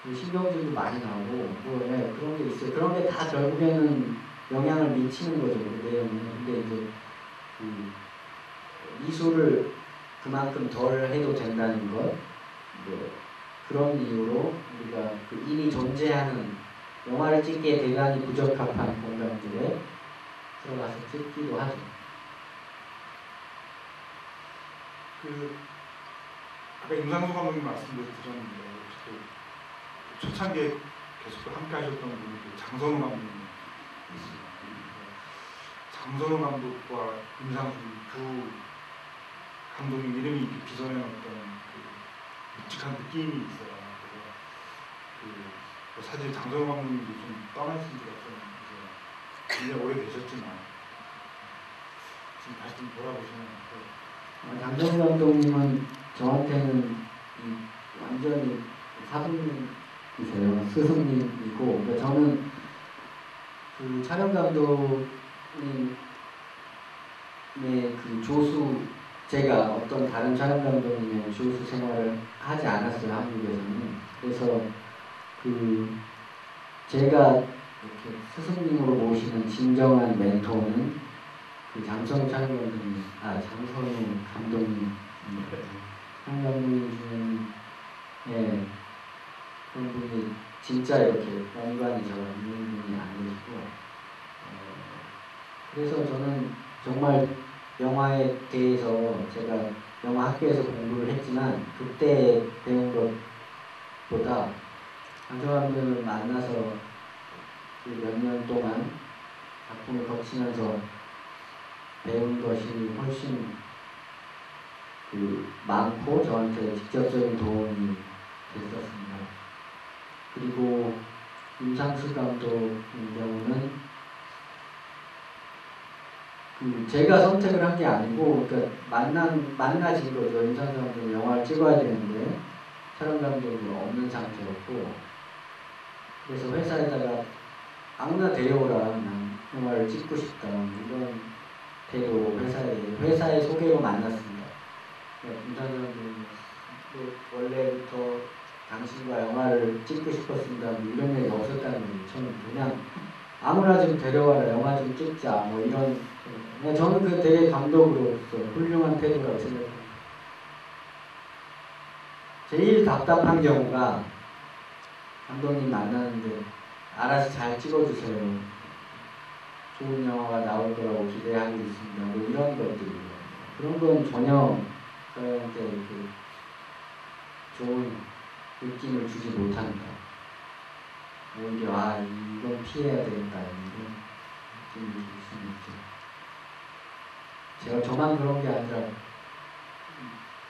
그 신경질도 많이 나고 뭐 예, 그런 게 있어요. 그런 게 다 결국에는 영향을 미치는 거죠. 그 내용이. 근데 이제 그 미술을 그만큼 덜 해도 된다는 것, 뭐 그런 이유로 우리가 그 이미 존재하는 영화를 찍기에 대단히 부적합한 공간들에 들어가서 찍기도 하죠. 그 아까 임상수 감독님 말씀도 드렸는데 그 초창기에 계속 함께 하셨던 분이 그 장선우 감독님 있습니다. 장선우 감독과 임상수 두 감독님 이름이 이렇게 빚어낸 어떤 그 묵직한 느낌이 있어요. 그래서 그 사실 장선우 감독님도 좀 떠나신 지가 좀 이제 굉장히 오래되셨지만 지금 다시 좀 돌아보시면 장정수 감독님은 저한테는 완전히 사부님이세요. 스승님이고, 그러니까 저는 그 촬영 감독님의 그 조수, 제가 어떤 다른 촬영 감독님의 조수 생활을 하지 않았어요, 한국에서는. 그래서 그 제가 이렇게 스승님으로 모시는 진정한 멘토는 그 장선우 촬영 감독님, 장선우 감독님, 촬영 감독님 중에는 예, 그런 분이 진짜 이렇게 연관이 저랑 있는 분이 아니시고, 그래서 저는 정말 영화에 대해서 제가 영화 학교에서 공부를 했지만 그때 배운 것보다 장선우 감독을 만나서 그 몇 년 동안 작품을 거치면서 배운 것이 훨씬 그 많고 저한테 직접적인 도움이 됐었습니다. 그리고 임상수 감독의 경우는 그 제가 선택을 한 게 아니고 그러니까 만나진 거죠. 임상수 감독이 영화를 찍어야 되는데 촬영 감독이 없는 상태였고 그래서 회사에다가 아무나 데려오라 난 영화를 찍고 싶다 이런 태도 회사의 소개로 만났습니다. 임상수 감독이 원래부터 당신과 영화를 찍고 싶었습니다. 이런 얘기 없었다는 거예요. 저는 그냥 아무나 좀 데려와라 영화 좀 찍자 뭐 이런 저는 그 되게 감독으로서 훌륭한 태도라고 생각합니다. 제일 답답한 경우가 감독님 만나는데 알아서 잘 찍어주세요. 좋은 영화가 나올 거라고 기대하고 있습니다. 뭐 이런 것들이요. 그런 건 전혀 저희한테 그 좋은 느낌을 주지 못합니다. 오히려 이건 피해야 되겠다 이런 느낌을 줄 수는 있죠. 제가 저만 그런 게 아니라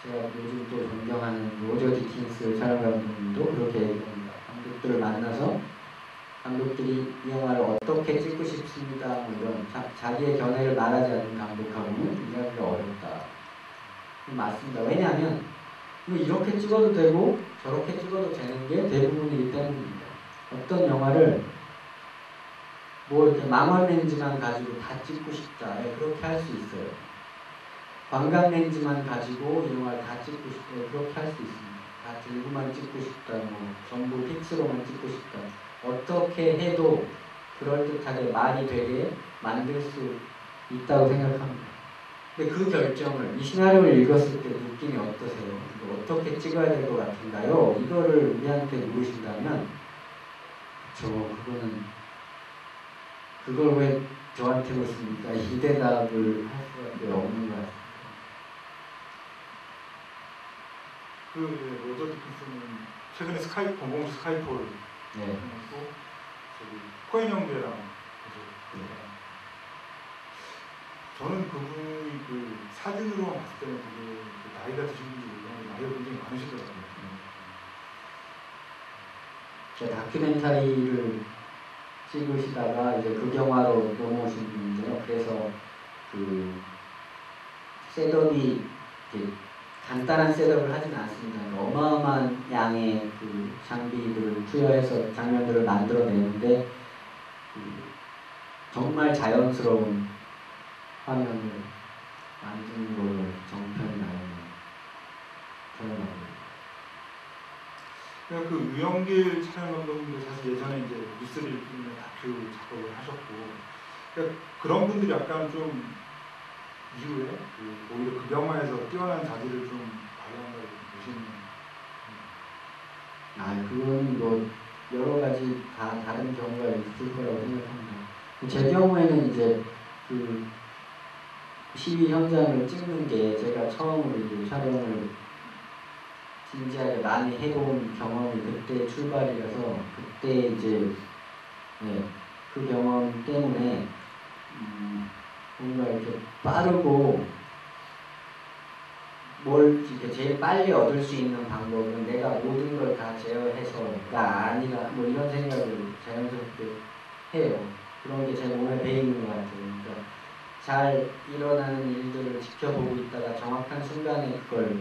제가 요즘 또 존경하는 로저 디킨스 촬영 감독님도 그렇게 얘기합니다. 감독들을 만나서 감독들이 이 영화를 어떻게 찍고 싶습니다. 뭐 이런 자기의 견해를 말하지 않는 감독하고는 이야기가 어렵다. 맞습니다. 왜냐하면 이렇게 찍어도 되고 저렇게 찍어도 되는 게 대부분이기 때문입니다. 어떤 영화를 뭐 이렇게 망원 렌즈만 가지고 다 찍고 싶다. 그렇게 할 수 있어요. 광각 렌즈만 가지고 이 영화를 다 찍고 싶다. 그렇게 할 수 있습니다. 다 들고만 찍고 싶다. 뭐 전부 픽스로만 찍고 싶다. 어떻게 해도 그럴듯하게 말이 되게 만들 수 있다고 생각합니다. 근데 그 결정을 이 시나리오를 읽었을 때 느낌이 어떠세요? 어떻게 찍어야 될 것 같은가요? 이거를 우리한테 물으신다면 그걸 왜 저한테 묻습니까? 이 대답을 할 수밖에 없는 것 같습니다. 그 로저 디킨스는 최근에 공공주 스카이폴 네. 하고 저기 코엔 형제랑 저는 그분이 그 사진으로 봤을 때는 되게 그 나이가 드신 분이 모르겠는데 나이가 굉장히 많으시더라고요. 제가 다큐멘터리를 찍으시다가 이제 극영화로 넘어오신 분인데요. 그래서 그 셋업이 간단한 셋업을 하진 않습니다. 어마어마한 양의 그 장비들을 투여해서 장면들을 만들어내는데 정말 자연스러운 화면을 만드는 걸로 정편이 나오는 표현하고 그러니까 그 유영길 촬영 감독님도 사실 예전에 이제 미스를 일으키는 다큐 작업을 하셨고, 그러니까 그런 분들이 약간 좀 이후에 그 오히려 그 영화에서 뛰어난 자질을 좀 발휘한다고 보시는. 그건 뭐 여러 가지 다 다른 경우가 있을 거라고 생각합니다. 제 경우에는 이제 그 시위 현장을 찍는 게 제가 처음으로 이제 촬영을 진지하게 많이 해본 경험이 그때 출발이라서 그때 이제 그 경험 때문에 뭔가 이렇게 빠르고 뭘 이렇게 제일 빨리 얻을 수 있는 방법은 내가 모든 걸 다 제어해서가 아니라 뭐 이런 생각을 자연스럽게 해요. 그런 게 제 몸에 배 있는 것 같아요. 그러니까 잘 일어나는 일들을 지켜보고 있다가 정확한 순간에 그걸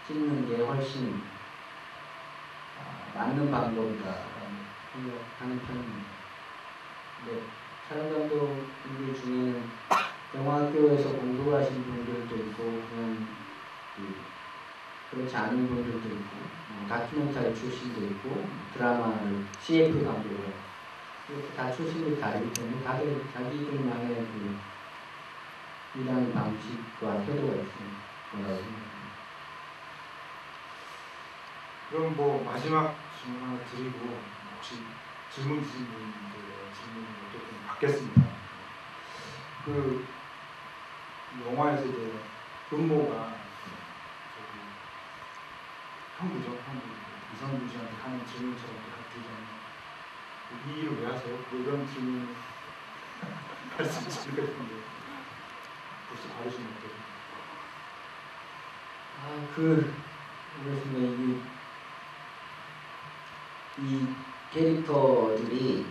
찍는 게 훨씬 맞는 방법이다라고 생각하는 편입니다. 네, 촬영 감독들 중에는 영화학교에서 공부를 하신 분들도 있고 그냥 그렇지 않은 분들도 있고 다큐멘터리 출신도 있고 드라마를 CF 감독을 하고 이렇게 다 출신이 다르기 때문에 다들 자기들만의 그 일하는 방식과 태도가 있습니다. 거라고 생각합니다. 그럼 뭐 마지막 질문 하나 드리고 혹시 질문 주신 분들의 질문을 어떻게 받겠습니다. 그 영화에서 이제 음모가 저기 형부죠, 형부 이성균 씨한테 하는 질문처럼 같으잖아요. 이 일을 왜 하세요? 뭐 이런 질문 할 수 있을 것 같은데 혹시 받으시면 어떠세요? 그렇습니다. 이 캐릭터들이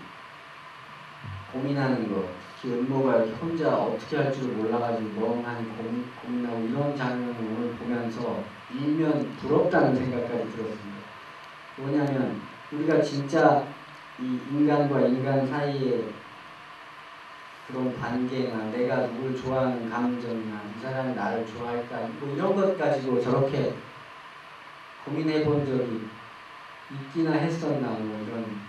고민하는 거, 특히 은모가 이렇게 혼자 어떻게 할 줄 몰라가지고 멍하니 고민하고 이런 장면을 오늘 보면서 일면 부럽다는 생각까지 들었습니다. 뭐냐면 우리가 진짜 이 인간과 인간 사이에 그런 관계나 내가 누굴 좋아하는 감정이나 이 사람이 나를 좋아할까 뭐 이런 것 가지고 저렇게 고민해 본 적이 있기나 했었나 뭐 이런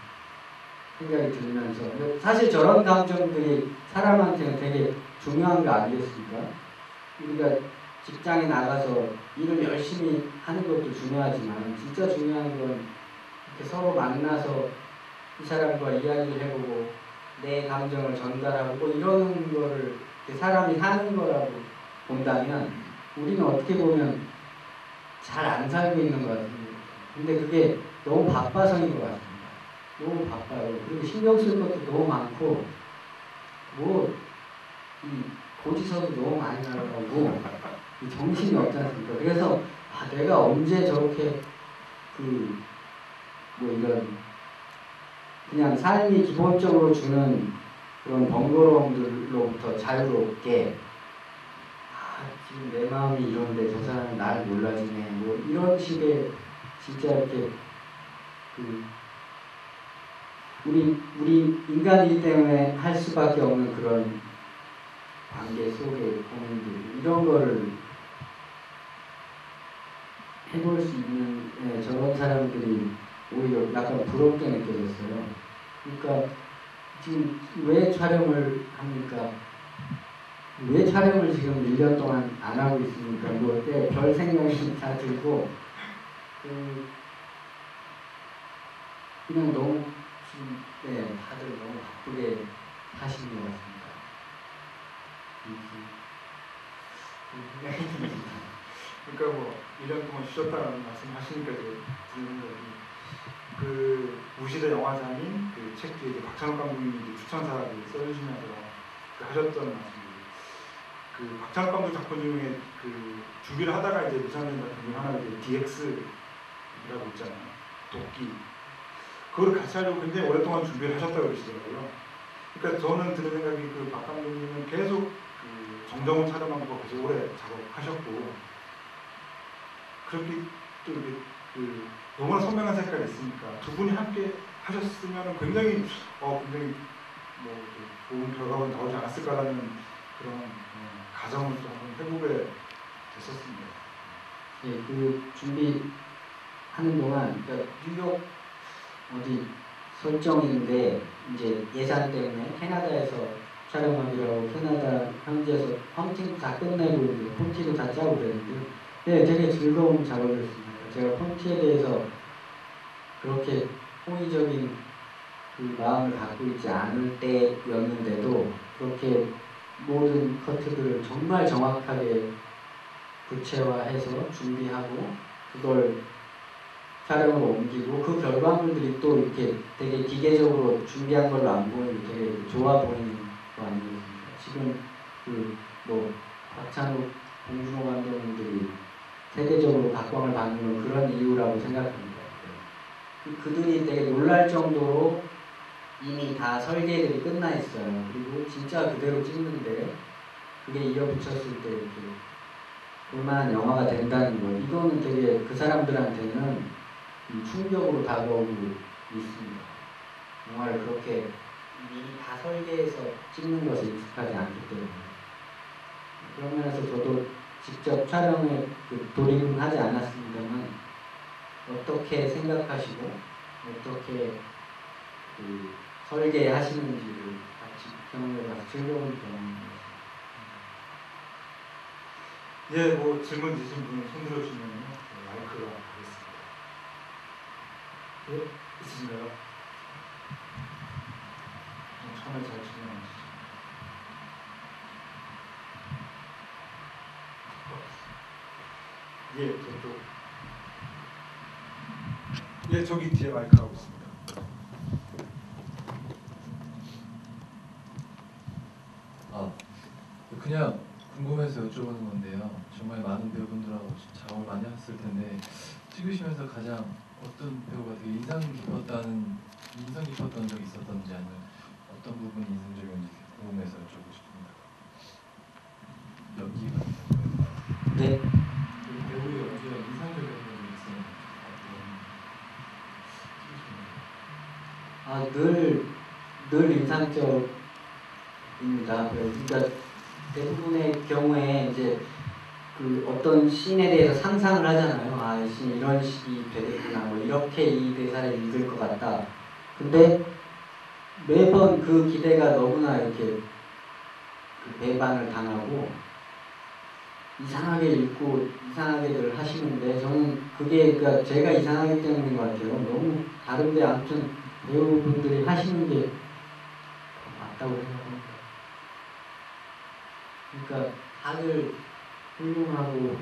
생각이 들면서 사실 저런 감정들이 사람한테는 되게 중요한 거 아니겠습니까? 우리가 직장에 나가서 일을 열심히 하는 것도 중요하지만 진짜 중요한 건 이렇게 서로 만나서 이 사람과 이야기를 해보고 내 감정을 전달하고 뭐 이러는 거를 사람이 하는 거라고 본다면 우리는 어떻게 보면 잘 안 살고 있는 것 같습니다. 근데 그게 너무 바빠서인 것 같습니다. 너무 바빠요. 그리고 신경 쓸 것도 너무 많고 뭐 이 고지서도 너무 많이 나가고 정신이 없지 않습니까? 그래서 내가 언제 저렇게 뭐 이런 그냥 삶이 기본적으로 주는 그런 번거로움들로부터 자유롭게 지금 내 마음이 이런데 저 사람은 나를 몰라주네 뭐 이런 식의 진짜 이렇게 우리 인간이기 때문에 할 수밖에 없는 그런 관계 속의 고민들 이런 거를 해볼 수 있는 저런 사람들이 오히려 약간 부럽게 느껴졌어요. 그러니까 지금 왜 촬영을 합니까? 왜 촬영을 지금 1년 동안 안 하고 있습니까? 뭐 별 생각이 다 들고 그냥 너무 지금 다들 너무 바쁘게 하시는 것 같습니다. 그러니까 뭐 1년 동안 쉬셨다는 말씀하시니까 이제 드는 생각이 그 우시대 영화장인 그 책 뒤에 이제 박찬욱 감독님이 추천사를 써주시면서 하셨던 말씀이 그 박찬욱 감독 작품 중에 그 준비를 하다가 이제 미상년 작품 중 하나가 이제 DX라고 있잖아요. 도끼. 그걸 같이 하려고 굉장히 오랫동안 준비를 하셨다고 그러시더라고요. 그러니까 저는 드는 생각이 그 박 감독님은 계속 그 정정훈 촬영 감독과 계속 오래 작업하셨고 그렇게 또 이렇게 그 너무나 선명한 색깔이 있으니까 두 분이 함께 하셨으면 굉장히 굉장히 뭐 좋은 결과가 나오지 않았을까라는 그런 가정을 또 한번 해보게 됐었습니다. 그 준비하는 하는 동안 그러니까 뉴욕 어디 설정인데 이제 예산 때문에 캐나다에서 촬영하기로 하고 캐나다 현지에서 펌팅도 다 끝내고 이제 폰티도 다 짜고 그랬는데 네, 되게 즐거운 작업이었습니다. 제가 폰티에 대해서 그렇게 호의적인 그 마음을 갖고 있지 않을 때였는데도 그렇게 모든 커트들을 정말 정확하게 구체화해서 준비하고 그걸 촬영으로 옮기고 그 결과물들이 또 이렇게 되게 기계적으로 준비한 걸로 안 보이고 되게 좋아 보이는 거 아니겠습니까? 지금 그 뭐 박찬욱, 봉준호 감독님들이 세계적으로 각광을 받는 건 그런 이유라고 생각합니다. 그들이 되게 놀랄 정도로 이미 다 설계들이 끝나 있어요. 그리고 진짜 그대로 찍는데 그게 이어붙였을 때 이렇게 볼만한 영화가 된다는 거. 이거는 되게 그 사람들한테는 충격으로 다가오고 있습니다. 영화를 그렇게 미리 다 설계해서 찍는 것에 익숙하지 않기 때문에. 그런 면에서 저도 직접 촬영에 돌입은 하지 않았습니다만 어떻게 생각하시고 어떻게 그 설계하시는지를 같이 경험해봐서 즐거운 경험이었습니다. 예, 뭐 질문 있으신 분은 손 들어주시면 마이크가 가겠습니다. 예, 있으신가요? 처음에 잘 진행하시죠. 예, 저쪽. 예, 저기 뒤에 마이크 하고 있습니다. 그냥 궁금해서 여쭤보는 건데요. 정말 많은 배우분들하고 작업을 많이 했을 텐데 찍으시면서 가장 어떤 배우가 되게 인상 깊었던 적이 있었던지 아니면 어떤 부분이 인상적이었는지 궁금해서 여쭤보고 싶습니다. 연기 같은 거요. 네. 그 배우의 연기가 인상적이었던 적이 있으면 늘 인상적입니다. 그러니까 대부분의 경우에 이제 그 어떤 씬에 대해서 상상을 하잖아요. 아, 이 씬 이런 식이 되겠구나. 뭐 이렇게 이 대사를 읽을 것 같다. 근데 매번 그 기대가 너무나 이렇게 그 배반을 당하고 이상하게 읽고 이상하게들 하시는데 저는 그게 그러니까 제가 이상하기 때문인 것 같아요. 너무 다른데 아무튼 배우분들이 하시는 게 맞다고 생각합니다. 그러니까 다들 훌륭하고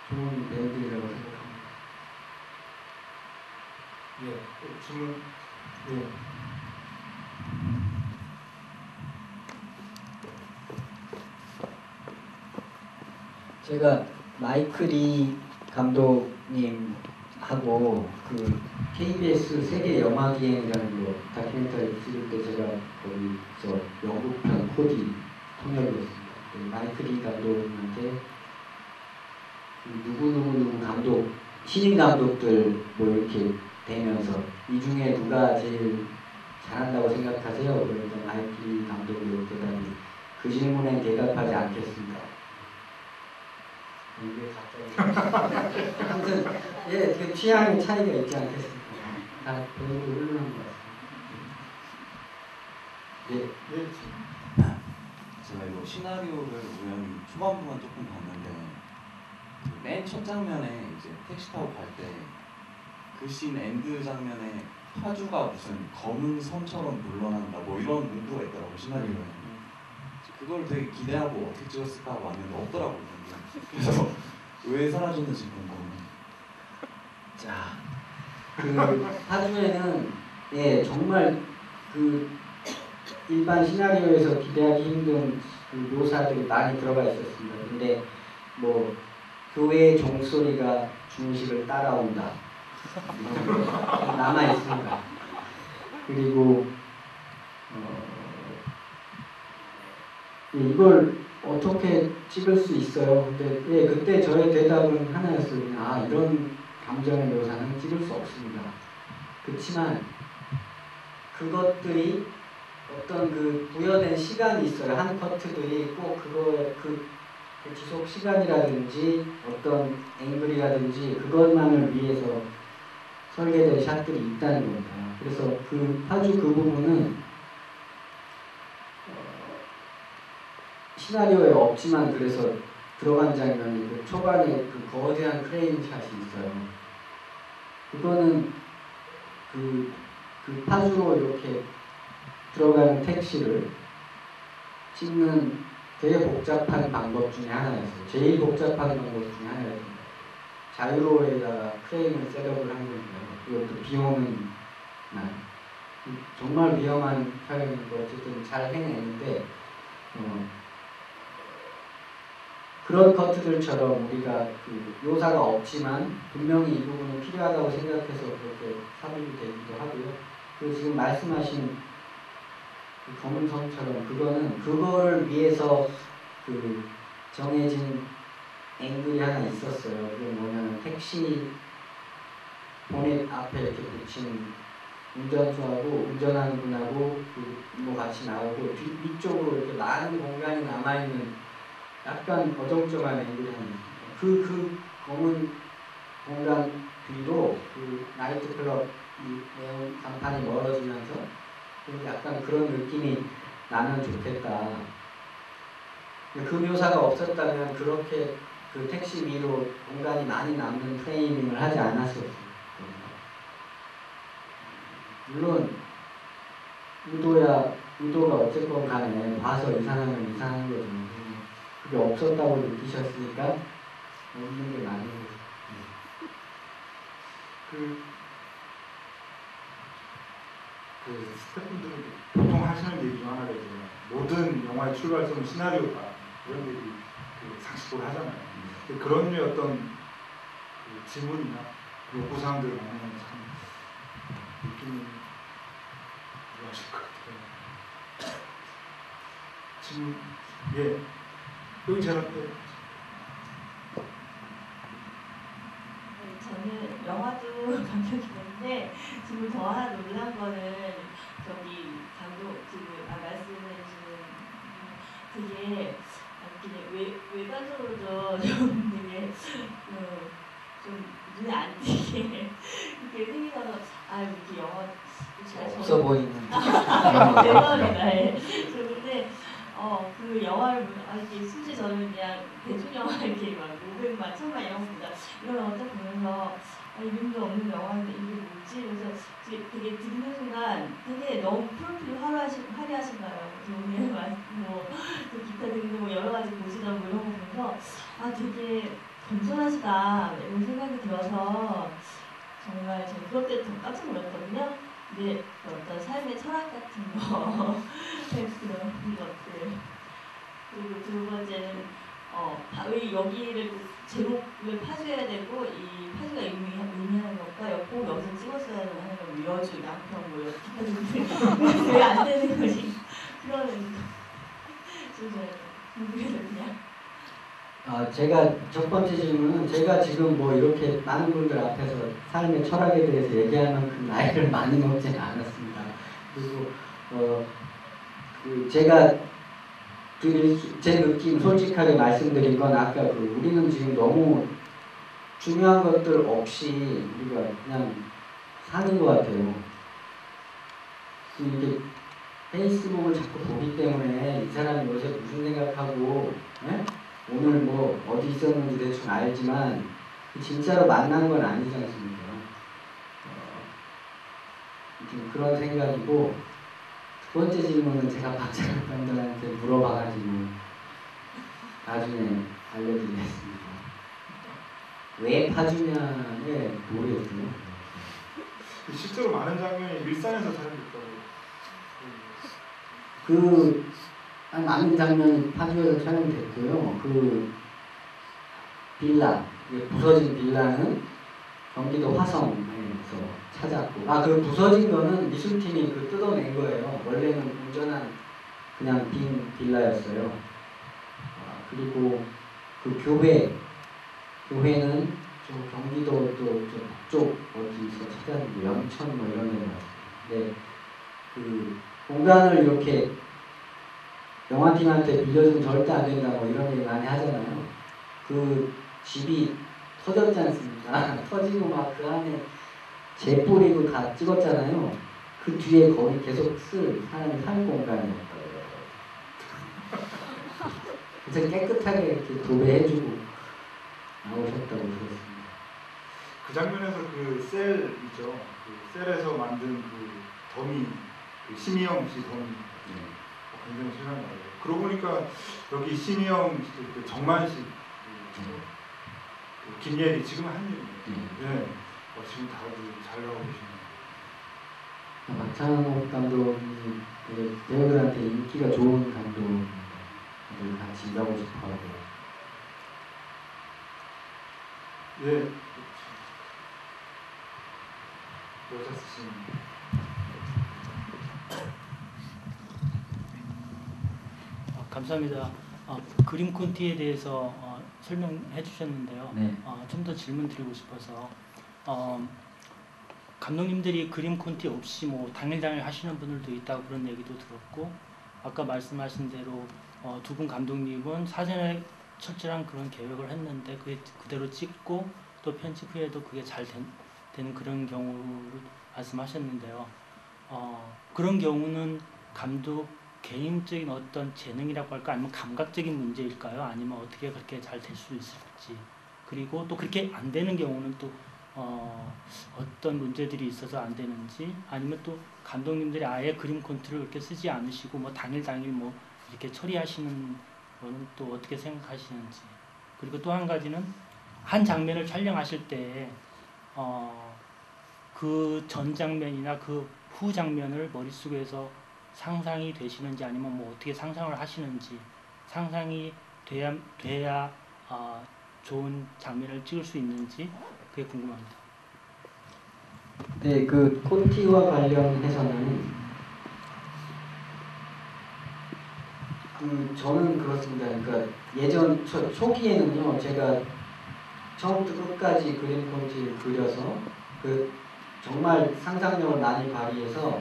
좋은 배우들이라고 생각합니다. 예, 질문. 예. 제가 마이클 리 감독님하고 그 KBS 세계 영화기행이라는 거 다큐멘터리 찍을 때 제가 거기서 영국편 코디 통역이었습니다. 마이클 리 감독님한테 누구 감독, 신인 감독들 뭐 이렇게 되면서 이 중에 누가 제일 잘한다고 생각하세요? 그래서 마이클 리 감독이 대답이 그 질문에 대답하지 않겠습니다. 이게 갑자기 아무튼 예, 그 취향의 차이가 있지 않겠습니까? 다 배우고 훌륭한 것 같습니다. 예, 예, 제가 이거 시나리오를 우연히 초반부만 조금 봤는데 맨 첫 장면에 이제 택시 타고 갈 때 그 씬 엔드 장면에 파주가 무슨 검은 섬처럼 물러난다 뭐 이런 문구가 있더라고 시나리오에. 그걸 되게 기대하고 어떻게 찍었을까 하고 왔는데 없더라고요. 그래서 왜 사라졌는지 궁금해요. 자, 그 파주에는 예 정말 그 일반 시나리오에서 기대하기 힘든 그 묘사들이 많이 들어가 있었습니다. 근데 뭐 교회의 종소리가 중식을 따라온다 남아 있습니다. 그리고 이걸 어떻게 찍을 수 있어요? 근데 예, 그때 저의 대답은 하나였어요. 그냥, 아, 이런 감정의 묘사는 찍을 수 없습니다. 그렇지만 그것들이 어떤 그 부여된 시간이 있어요. 한 커트들이 꼭 그거에 그 그 지속 시간이라든지 어떤 앵글이라든지 그것만을 위해서 설계된 샷들이 있다는 겁니다. 그래서 그 아주 그 부분은 시나리오에 없지만 그래서 들어간 장면이 그 초반에 그 거대한 크레인 샷이 있어요. 그거는 그 파주로 이렇게 들어가는 택시를 찍는 되게 복잡한 방법 중에 하나였어요. 제일 복잡한 방법 중에 하나였습니다. 자유로에다가 크레인을 셋업을 한 건데요. 그것도 비 오는 날. 정말 위험한 촬영이고 어쨌든 잘 해냈는데 그런 커트들처럼 우리가 그 묘사가 없지만 분명히 이 부분은 필요하다고 생각해서 그렇게 삽입이 되기도 하고요. 그리고 지금 말씀하신 그 검은 섬처럼 그거는 그거를 위해서 그 정해진 앵글이 하나 있었어요. 그게 뭐냐면 택시 보넷 앞에 이렇게 붙인 운전수하고 운전하는 분하고 뭐 같이 나오고 위쪽으로 이렇게 많은 공간이 남아있는 약간 어정쩡한 앵글이 하나 있습니다. 그 검은 공간 뒤로 그 나이트클럽 이 내용 간판이 멀어지면서 약간 그런 느낌이 나면 좋겠다. 그 묘사가 없었다면 그렇게 그 택시 위로 공간이 많이 남는 프레이밍을 하지 않았을 겁니다. 물론 의도가 어쨌건 간에 봐서 이상하면 이상한 거죠. 그게 없었다고 느끼셨으니까 없는 게 맞는 거죠. 그 스태프분들은 보통 하시는 얘기 중 하나가 있잖아요. 모든 영화의 출발점은 시나리오다. 이런 얘기 상식적으로 하잖아요. 그런 류의 어떤 그 질문이나 요구사항들을 만나면 참 느낌이 좋아하실 것 같아요. 지금 여기 제가 저는 영화도 감격했는데 지금 더 하나 놀란 거는 저기 감독 지금 말씀해 주시는 되게 이렇게 외관적으로도 좀 되게 좀 눈에 안 띄게 이렇게 생겨서 이렇게 영화 잘 없어 보이는 대박이다. 그런데 그 영화를 이렇게 심지어 저는 그냥 대중 영화 이렇게 막 500만, 1000만 이런 거보다 이런 영화 딱 보면서 이름도 없는 영화인데 이게 뭐지? 그래서 되게 듣는 순간 되게 너무 프로필이 화려하신 거예요. 오늘 뭐 기타 등등 뭐 여러 가지 보시다 뭐 이런 거 보면서 되게 겸손하시다 이런 생각이 들어서 정말 저 그럴 때 더 깜짝 놀랐거든요. 근데 어떤 삶의 철학 같은 거 그런 것들. 그리고 두 번째는 왜 여기를 제목을 파주해야 되고 이 파주가 의미하는 것과 꼭 여기서 찍었어야 하는 건 여주, 양평 뭐 기타 등등 왜 안 되는 거지? 그런 진짜 궁금해서 그냥. 제가 첫 번째 질문은 제가 지금 뭐 이렇게 많은 분들 앞에서 삶의 철학에 대해서 얘기할 만큼 나이를 많이 먹지는 않았습니다. 그리고 제가 제 느낌 솔직하게 말씀드린 건 아까 우리는 지금 너무 중요한 것들 없이 우리가 그냥 사는 것 같아요. 이게 페이스북을 자꾸 보기 때문에 이 사람이 요새 무슨 생각하고 오늘 뭐 어디 있었는지 대충 알지만 진짜로 만난 건 아니지 않습니까? 그런 생각이고 두 번째 질문은 제가 박찬욱 감독한테 물어봐가지고 나중에 알려드리겠습니다. 왜 파주냐에 모르겠어요. 실제로 많은 장면이 일산에서 촬영됐다고. 많은 장면이 파주에서 촬영됐고요. 빌라, 부서진 빌라는 경기도 화성에서 찾았고, 그 부서진 거는 미술팀이 뜯어낸 거예요. 원래는 온전한 그냥 빈 빌라였어요. 그리고 교회는 저 경기도 또 북쪽 어디서 찾았는데 영천 뭐 이런 데 갔어요. 근데 공간을 이렇게 영화팀한테 빌려주면 절대 안 된다 뭐 이런 얘기 많이 하잖아요. 그 집이 터졌지 않습니까? 터지고 막 그 안에 재 뿌리고 다 찍었잖아요. 그 뒤에 거기 계속 쓸 사람이 살 공간이 없다고. 그래서 깨끗하게 이렇게 도배해주고 나오셨다고 들었습니다. 그 장면에서 그 셀 있죠. 그 셀에서 만든 그 더미, 그 심희영 씨 더미 굉장히 실감이 나요. 그러고 보니까 여기 심희영 씨, 그 정만 씨, 그 김예리 지금 한 일이에요. 네, 지금 다들 잘 나오고 계시네요. 박찬욱 감독이 되게 배우들한테 인기가 좋은 감독을 같이 일하고 싶어하고. 예, 여자 쓰신. 감사합니다. 그림 콘티에 대해서 설명해 주셨는데요. 네. 좀 더 질문 드리고 싶어서 감독님들이 그림 콘티 없이 뭐 당일당일 하시는 분들도 있다고 그런 얘기도 들었고 아까 말씀하신 대로 두 분 감독님은 사전에 철저한 그런 계획을 했는데 그게 그대로 찍고 또 편집 후에도 그게 잘 되는 그런 경우를 말씀하셨는데요. 그런 경우는 감독 개인적인 어떤 재능이라고 할까 아니면 감각적인 문제일까요? 아니면 어떻게 그렇게 잘 될 수 있을지 그리고 또 그렇게 안 되는 경우는 또 어떤 문제들이 있어서 안 되는지 아니면 또 감독님들이 아예 그림 콘트를 그렇게 쓰지 않으시고 뭐 당일 뭐 이렇게 처리하시는 거는 또 어떻게 생각하시는지 그리고 또 한 가지는 한 장면을 촬영하실 때 그 전 장면이나 그 후 장면을 머릿속에서 상상이 되시는지 아니면 뭐 어떻게 상상을 하시는지 상상이 돼야 좋은 장면을 찍을 수 있는지 그게 궁금합니다. 네, 그 콘티와 관련해서는 저는 그렇습니다. 그러니까 예전 초기에는요, 제가 처음부터 끝까지 그림 콘티를 그려서 그 정말 상상력을 많이 발휘해서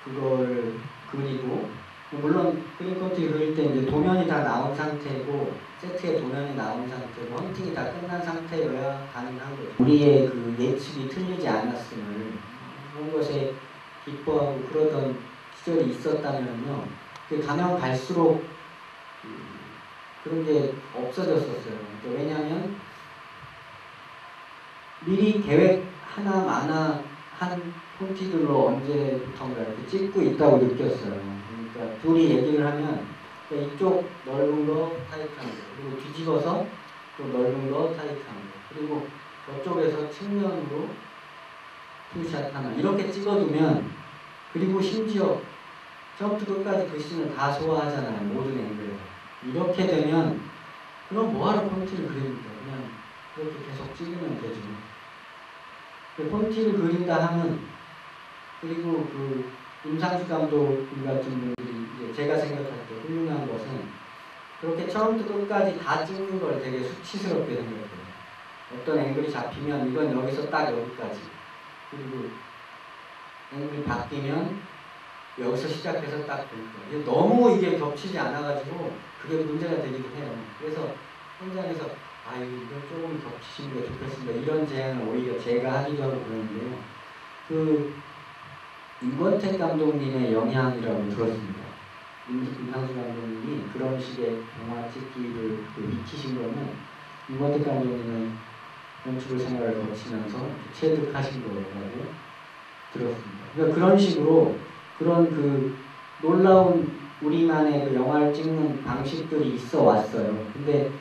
그걸 그리고 물론 그림 콘티 그릴 때 이제 도면이 다 나온 상태고 세트에 도면이 나온 상태고 헌팅이 다 끝난 상태여야 가능한 거죠. 우리의 그 예측이 틀리지 않았음을 그런 것에 기뻐하고 그러던 시절이 있었다면요. 그 가면 갈수록 그런 게 없어졌었어요. 그러니까 왜냐하면 미리 계획 하나마나 한 콘티들로 언제부턴가 이렇게 찍고 있다고 느꼈어요. 그러니까 둘이 얘기를 하면 이쪽 넓은 거 타이트한 거 그리고 뒤집어서 또 넓은 거 타이트한 거 그리고 저쪽에서 측면으로 투샷 하나 이렇게 찍어두면 그리고 심지어 처음부터 끝까지 그 씬을 다 소화하잖아요. 모든 앵글에서 이렇게 되면 그럼 뭐하러 콘티를 그립니까? 그냥 그렇게 계속 찍으면 되죠. 콘티를 그린다 하면 그리고 그 임상수 감독 같은 분들이 이제 제가 생각할 때 훌륭한 것은 그렇게 처음부터 끝까지 다 찍는 걸 되게 수치스럽게 생각해요. 어떤 앵글이 잡히면 이건 여기서 딱 여기까지 그리고 앵글이 바뀌면 여기서 시작해서 딱 보니까 너무 이게 겹치지 않아가지고 그게 문제가 되기도 해요. 그래서 현장에서 이거 조금 겹치신 게 좋겠습니다. 이런 제안을 오히려 제가 하기도 하고 그러는데요. 그 임권택 감독님의 영향이라고 들었습니다. 임상수 감독님이 그런 식의 영화 찍기를 익히신 거는 임권택 감독님은 연출 생활을 거치면서 체득하신 거라고 들었습니다. 그러니까 그런 식으로 그런 그 놀라운 우리만의 그 영화를 찍는 방식들이 있어 왔어요. 근데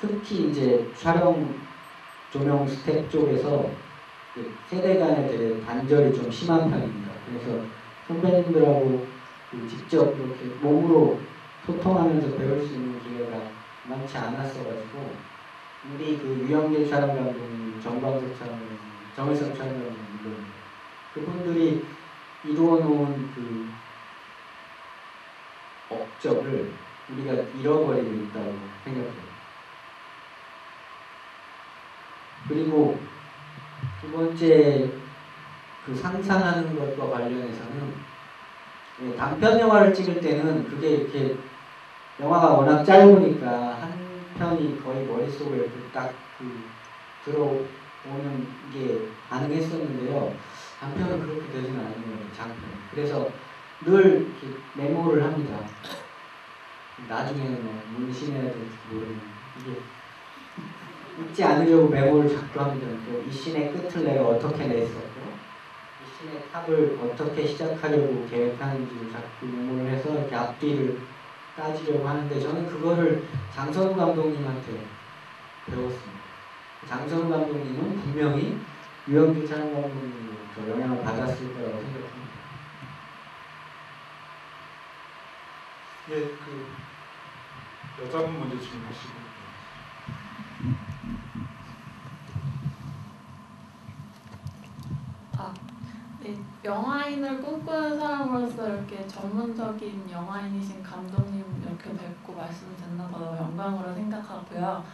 특히 이제 촬영 조명 스텝 쪽에서 세대 간에 되게 단절이 좀 심한 편입니다. 그래서 선배님들하고 직접 이렇게 몸으로 소통하면서 배울 수 있는 기회가 많지 않았어가지고 우리 그 유영길 촬영 감독님, 정광석 촬영 감독님, 정일성 촬영 감독님 그분들이 이루어놓은 그 업적을 우리가 잃어버리고 있다고 생각해요. 그리고 두 번째 그 상상하는 것과 관련해서는 단편 영화를 찍을 때는 그게 이렇게 영화가 워낙 짧으니까 한 편이 거의 머릿속에 딱 들어오는 게 가능했었는데요. 단편은 그렇게 되지는 않는 거예요. 장편. 그래서 늘 이렇게 메모를 합니다. 나중에는 뭐 문신해야 될지 모르는 이게 잊지 않으려고 메모를 자꾸 합니다. 이 씬의 끝을 내가 어떻게 냈었고 이 씬의 탑을 어떻게 시작하려고 계획하는지를 자꾸 메모를 해서 이렇게 앞뒤를 따지려고 하는데 저는 그거를 장선우 감독님한테 배웠습니다. 장선우 감독님은 분명히 유영준 촬영 감독님으로부터 영향을 받았을 거라고 생각합니다. 예, 그 여자분 먼저 질문하시고. 네, 영화인을 꿈꾸는 사람으로서 이렇게 전문적인 영화인이신 감독님 이렇게 뵙고 말씀 듣는 거 너무 영광으로 생각하고요.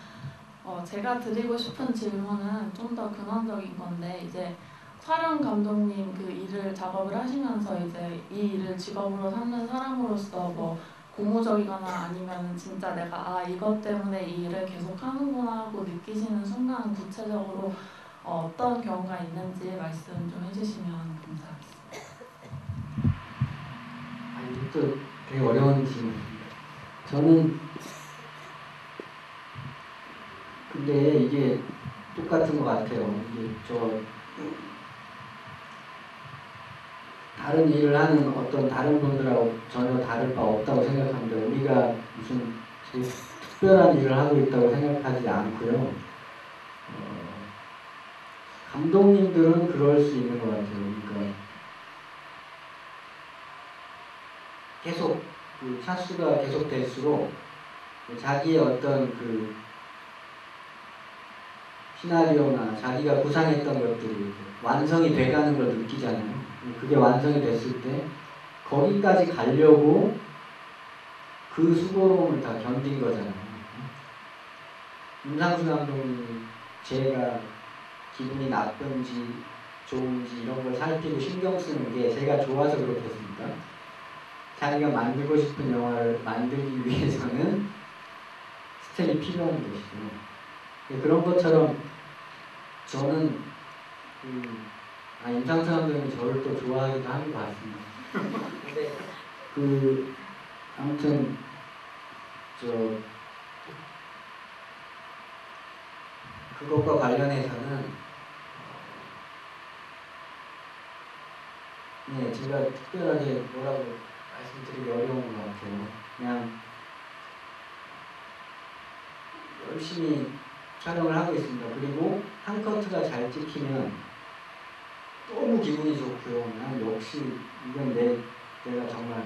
제가 드리고 싶은 질문은 좀 더 근원적인 건데 이제 촬영 감독님 그 일을 작업을 하시면서 이제 이 일을 직업으로 삼는 사람으로서 뭐 고무적이거나 아니면 진짜 내가 이것 때문에 이 일을 계속 하는구나 하고 느끼시는 순간 구체적으로 어떤 경우가 있는지 말씀 좀 해주시면 감사하겠습니다. 이것도 되게 어려운 질문입니다. 저는 근데 이게 똑같은 것 같아요. 이게 다른 일을 하는 어떤 다른 분들하고 전혀 다를 바 없다고 생각합니다. 우리가 무슨 특별한 일을 하고 있다고 생각하지 않고요. 감독님들은 그럴 수 있는 것 같아요. 그러니까 계속 그 차수가 계속될수록 자기의 어떤 그 시나리오나 자기가 구상했던 것들이 완성이 돼가는 걸 느끼잖아요. 그게 완성이 됐을 때 거기까지 가려고 그 수고로움을 다 견딘 거잖아요. 임상수 감독님이 제가 기분이 나쁜지 좋은지 이런 걸 살피고 신경 쓰는 게 제가 좋아서 그렇겠습니까? 자기가 만들고 싶은 영화를 만들기 위해서는 스텝이 필요한 것이죠. 그런 것처럼 저는 임상수 감독님이 저를 또 좋아하기도 하는 것 같습니다. 근데 아무튼 그것과 관련해서는 네, 제가 특별하게 뭐라고 말씀드리기 어려운 것 같아요. 그냥 열심히 촬영을 하고 있습니다. 그리고 한 커트가 잘 찍히면 너무 기분이 좋고요. 난 역시 이건 내가 정말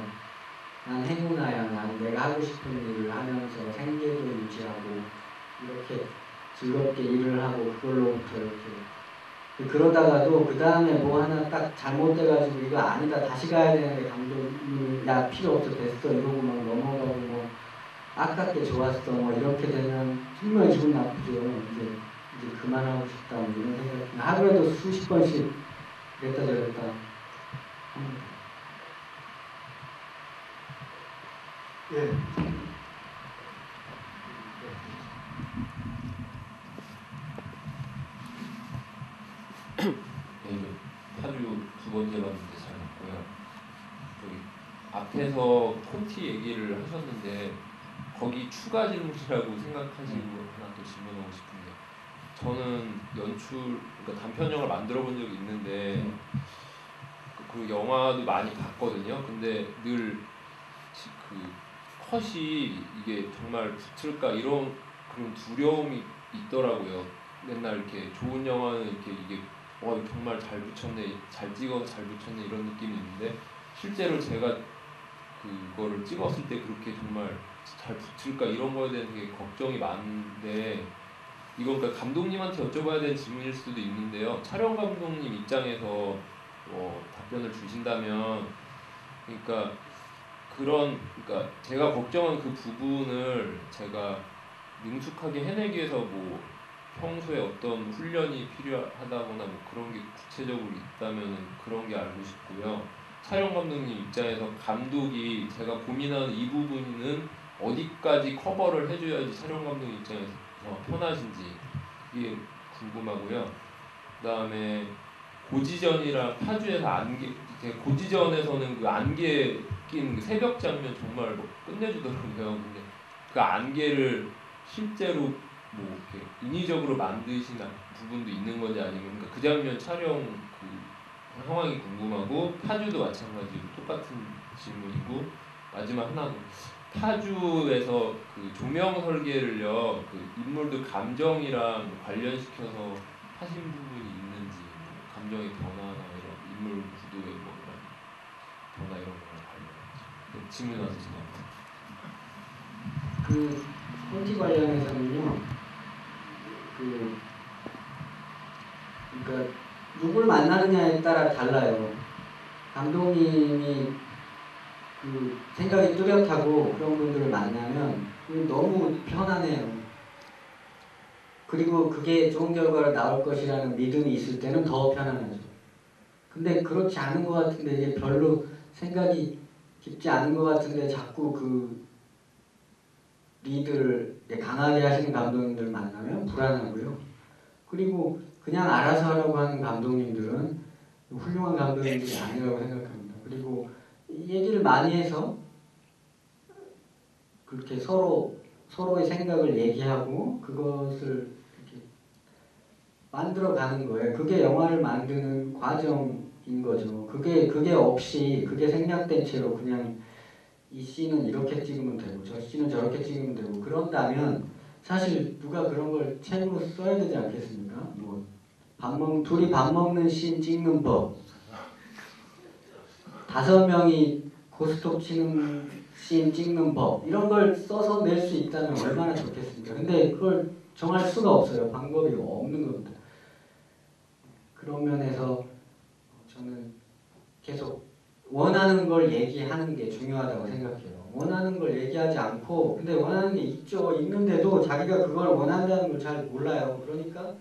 난 행운아야. 난 내가 하고 싶은 일을 하면서 생계도 유지하고 이렇게 즐겁게 일을 하고 그걸로부터 이렇게 그러다가도 그 다음에 뭐 하나 딱 잘못돼가지고 이거 아니다 다시 가야 되는데 감독님이 야 필요 없어 됐어 이러고 막 넘어가고 뭐 아깝게 좋았어 뭐 이렇게 되면 정말 기분 나쁘죠. 이제 그만하고 싶다 뭐 이런 생각. 하루에도 수십 번씩 이랬다 저랬다 합니다. 예. 하루 두 번째 봤는데 잘 봤고요. 저기 앞에서 콘티 얘기를 하셨는데 거기 추가 질문이라고 생각하시고 하나 또 질문하고 싶은데 저는 그러니까 단편 영화를 만들어 본 적이 있는데 그 영화도 많이 봤거든요. 근데 늘 그 컷이 이게 정말 붙을까 이런 그런 두려움이 있더라고요. 맨날 이렇게 좋은 영화는 이렇게 이게 정말 잘 붙였네, 잘 찍어서 잘 붙였네 이런 느낌이 있는데 실제로 제가 그거를 찍었을 때 그렇게 정말 잘 붙을까 이런 거에 대한 되게 걱정이 많은데 이건 그러니까 감독님한테 여쭤봐야 되는 질문일 수도 있는데요. 촬영 감독님 입장에서 답변을 주신다면 그러니까 제가 걱정한 그 부분을 제가 능숙하게 해내기 위해서 뭐 평소에 어떤 훈련이 필요하다거나 뭐 그런 게 구체적으로 있다면 그런 게 알고 싶고요. 촬영 감독님 입장에서 감독이 제가 고민하는 이 부분은 어디까지 커버를 해줘야지 촬영 감독 입장에서 편하신지 이게 궁금하고요. 그다음에 고지전이랑 파주에서 안개, 고지전에서는 그 안개 낀 그 새벽 장면 정말 뭐 끝내주더라고요. 근데 그 안개를 실제로 뭐 이렇게 인위적으로 만드신 부분도 있는 건지 아니면 그러니까 그 장면 촬영 그 상황이 궁금하고 파주도 마찬가지로 똑같은 질문이고 마지막 하나 파주에서 그 조명 설계를요 그 인물들 감정이랑 관련시켜서 하신 부분이 있는지 뭐 감정의 변화나 이런 인물 구도의 뭐 이런 변화 이런 거랑 관련해서 질문 와서 죄송합니다. 그 콘티 관련해서는요. 그러니까 누굴 만나느냐에 따라 달라요. 감독님이 그 생각이 뚜렷하고 그런 분들을 만나면 너무 편안해요. 그리고 그게 좋은 결과가 나올 것이라는 믿음이 있을 때는 더 편안하죠. 근데 그렇지 않은 것 같은데 이게 별로 생각이 깊지 않은 것 같은데 자꾸 그 리드를 강하게 하시는 감독님들 만나면 불안하고요. 그리고 그냥 알아서 하라고 하는 감독님들은 훌륭한 감독님들이 아니라고 생각합니다. 그리고 얘기를 많이 해서 그렇게 서로의 생각을 얘기하고 그것을 이렇게 만들어가는 거예요. 그게 영화를 만드는 과정인 거죠. 그게 없이 그게 생략된 채로 그냥 이 씬은 이렇게 찍으면 되고 저 씬은 저렇게 찍으면 되고 그런다면 사실 누가 그런 걸 책으로 써야 되지 않겠습니까? 뭐 둘이 밥 먹는 씬 찍는 법, 5명이 고스톱 치는 씬 찍는 법 이런 걸 써서 낼 수 있다면 얼마나 좋겠습니까? 근데 그걸 정할 수가 없어요. 방법이 없는 겁니다. 그런 면에서 저는 계속 원하는 걸 얘기하는 게 중요하다고 생각해요. 원하는 걸 얘기하지 않고 근데 원하는 게 있는데도 자기가 그걸 원한다는 걸 잘 몰라요. 그러니까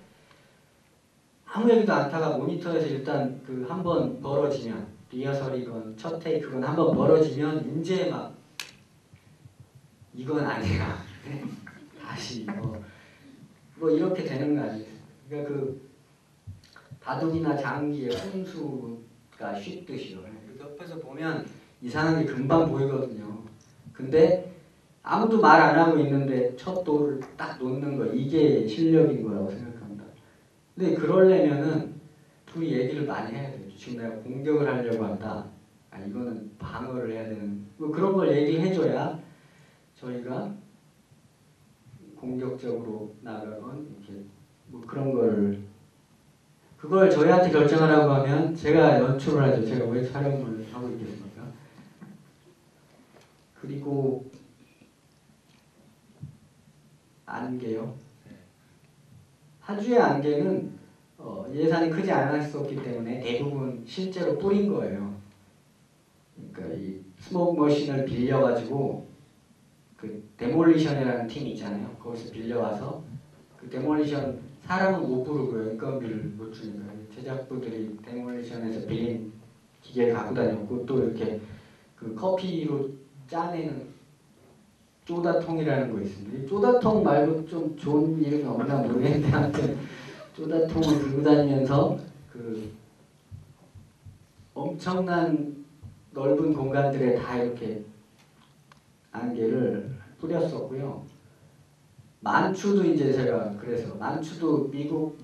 아무 얘기도 않다가 모니터에서 일단 그 한번 벌어지면 리허설이건 첫 테이크건 한번 벌어지면 이제 막 이건 아니야. 다시 뭐 이렇게 되는 거 아니에요. 그러니까 그 바둑이나 장기의 훈수가 쉽듯이요. 옆에서 보면 이상한 게 금방 보이거든요. 근데 아무도 말 안 하고 있는데 첫 돌을 딱 놓는 거 이게 실력인 거라고 생각합니다. 근데 그러려면은 둘이 얘기를 많이 해야 돼요. 지금 내가 공격을 하려고 한다. 이거는 방어를 해야 되는 뭐 그런 걸 얘기해줘야 저희가 공격적으로 나가건 이렇게 뭐 그런 그걸 저희한테 결정하라고 하면 제가 연출을 하죠. 제가 왜 촬영을 하고 있겠습니까? 그리고 안개요. 파주의 안개는 예산이 크지 않았었기 때문에 대부분 실제로 뿌린 거예요. 그러니까 이 스모크 머신을 빌려가지고 그 데몰리션이라는 팀이 있잖아요. 거기서 빌려와서 그 데몰리션 사람은 못 부르고요. 인건비를 못 주니까 제작부들이 데몰리션에서 빌린 기계를 갖고 다녔고 또 이렇게 그 커피로 짜내는 쪼다통이라는 거 있습니다. 이 쪼다통 말고 좀 좋은 이름이 없나 모르겠는데 아무튼 쪼다통을 들고 다니면서 그 엄청난 넓은 공간들에 다 이렇게 안개를 뿌렸었고요. 만추도 이제 제가 그래서 만추도 미국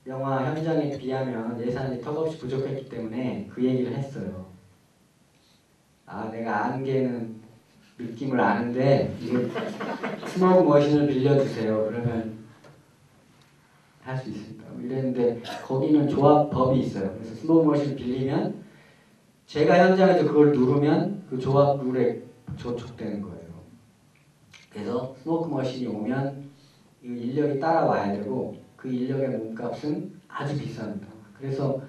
영화 현장에 비하면 예산이 턱없이 부족했기 때문에 그 얘기를 했어요. 내가 안개는 느낌을 아는데 이걸 스모크 머신을 빌려주세요. 그러면 할 수 있습니다. 이랬는데 거기는 조합법이 있어요. 그래서 스모크 머신을 빌리면 제가 현장에서 그걸 누르면 그 조합 룰에 저촉되는 거예요. 그래서 스모크 머신이 오면 이 인력이 따라와야 되고 그 인력의 몸값은 아주 비쌉니다. 그래서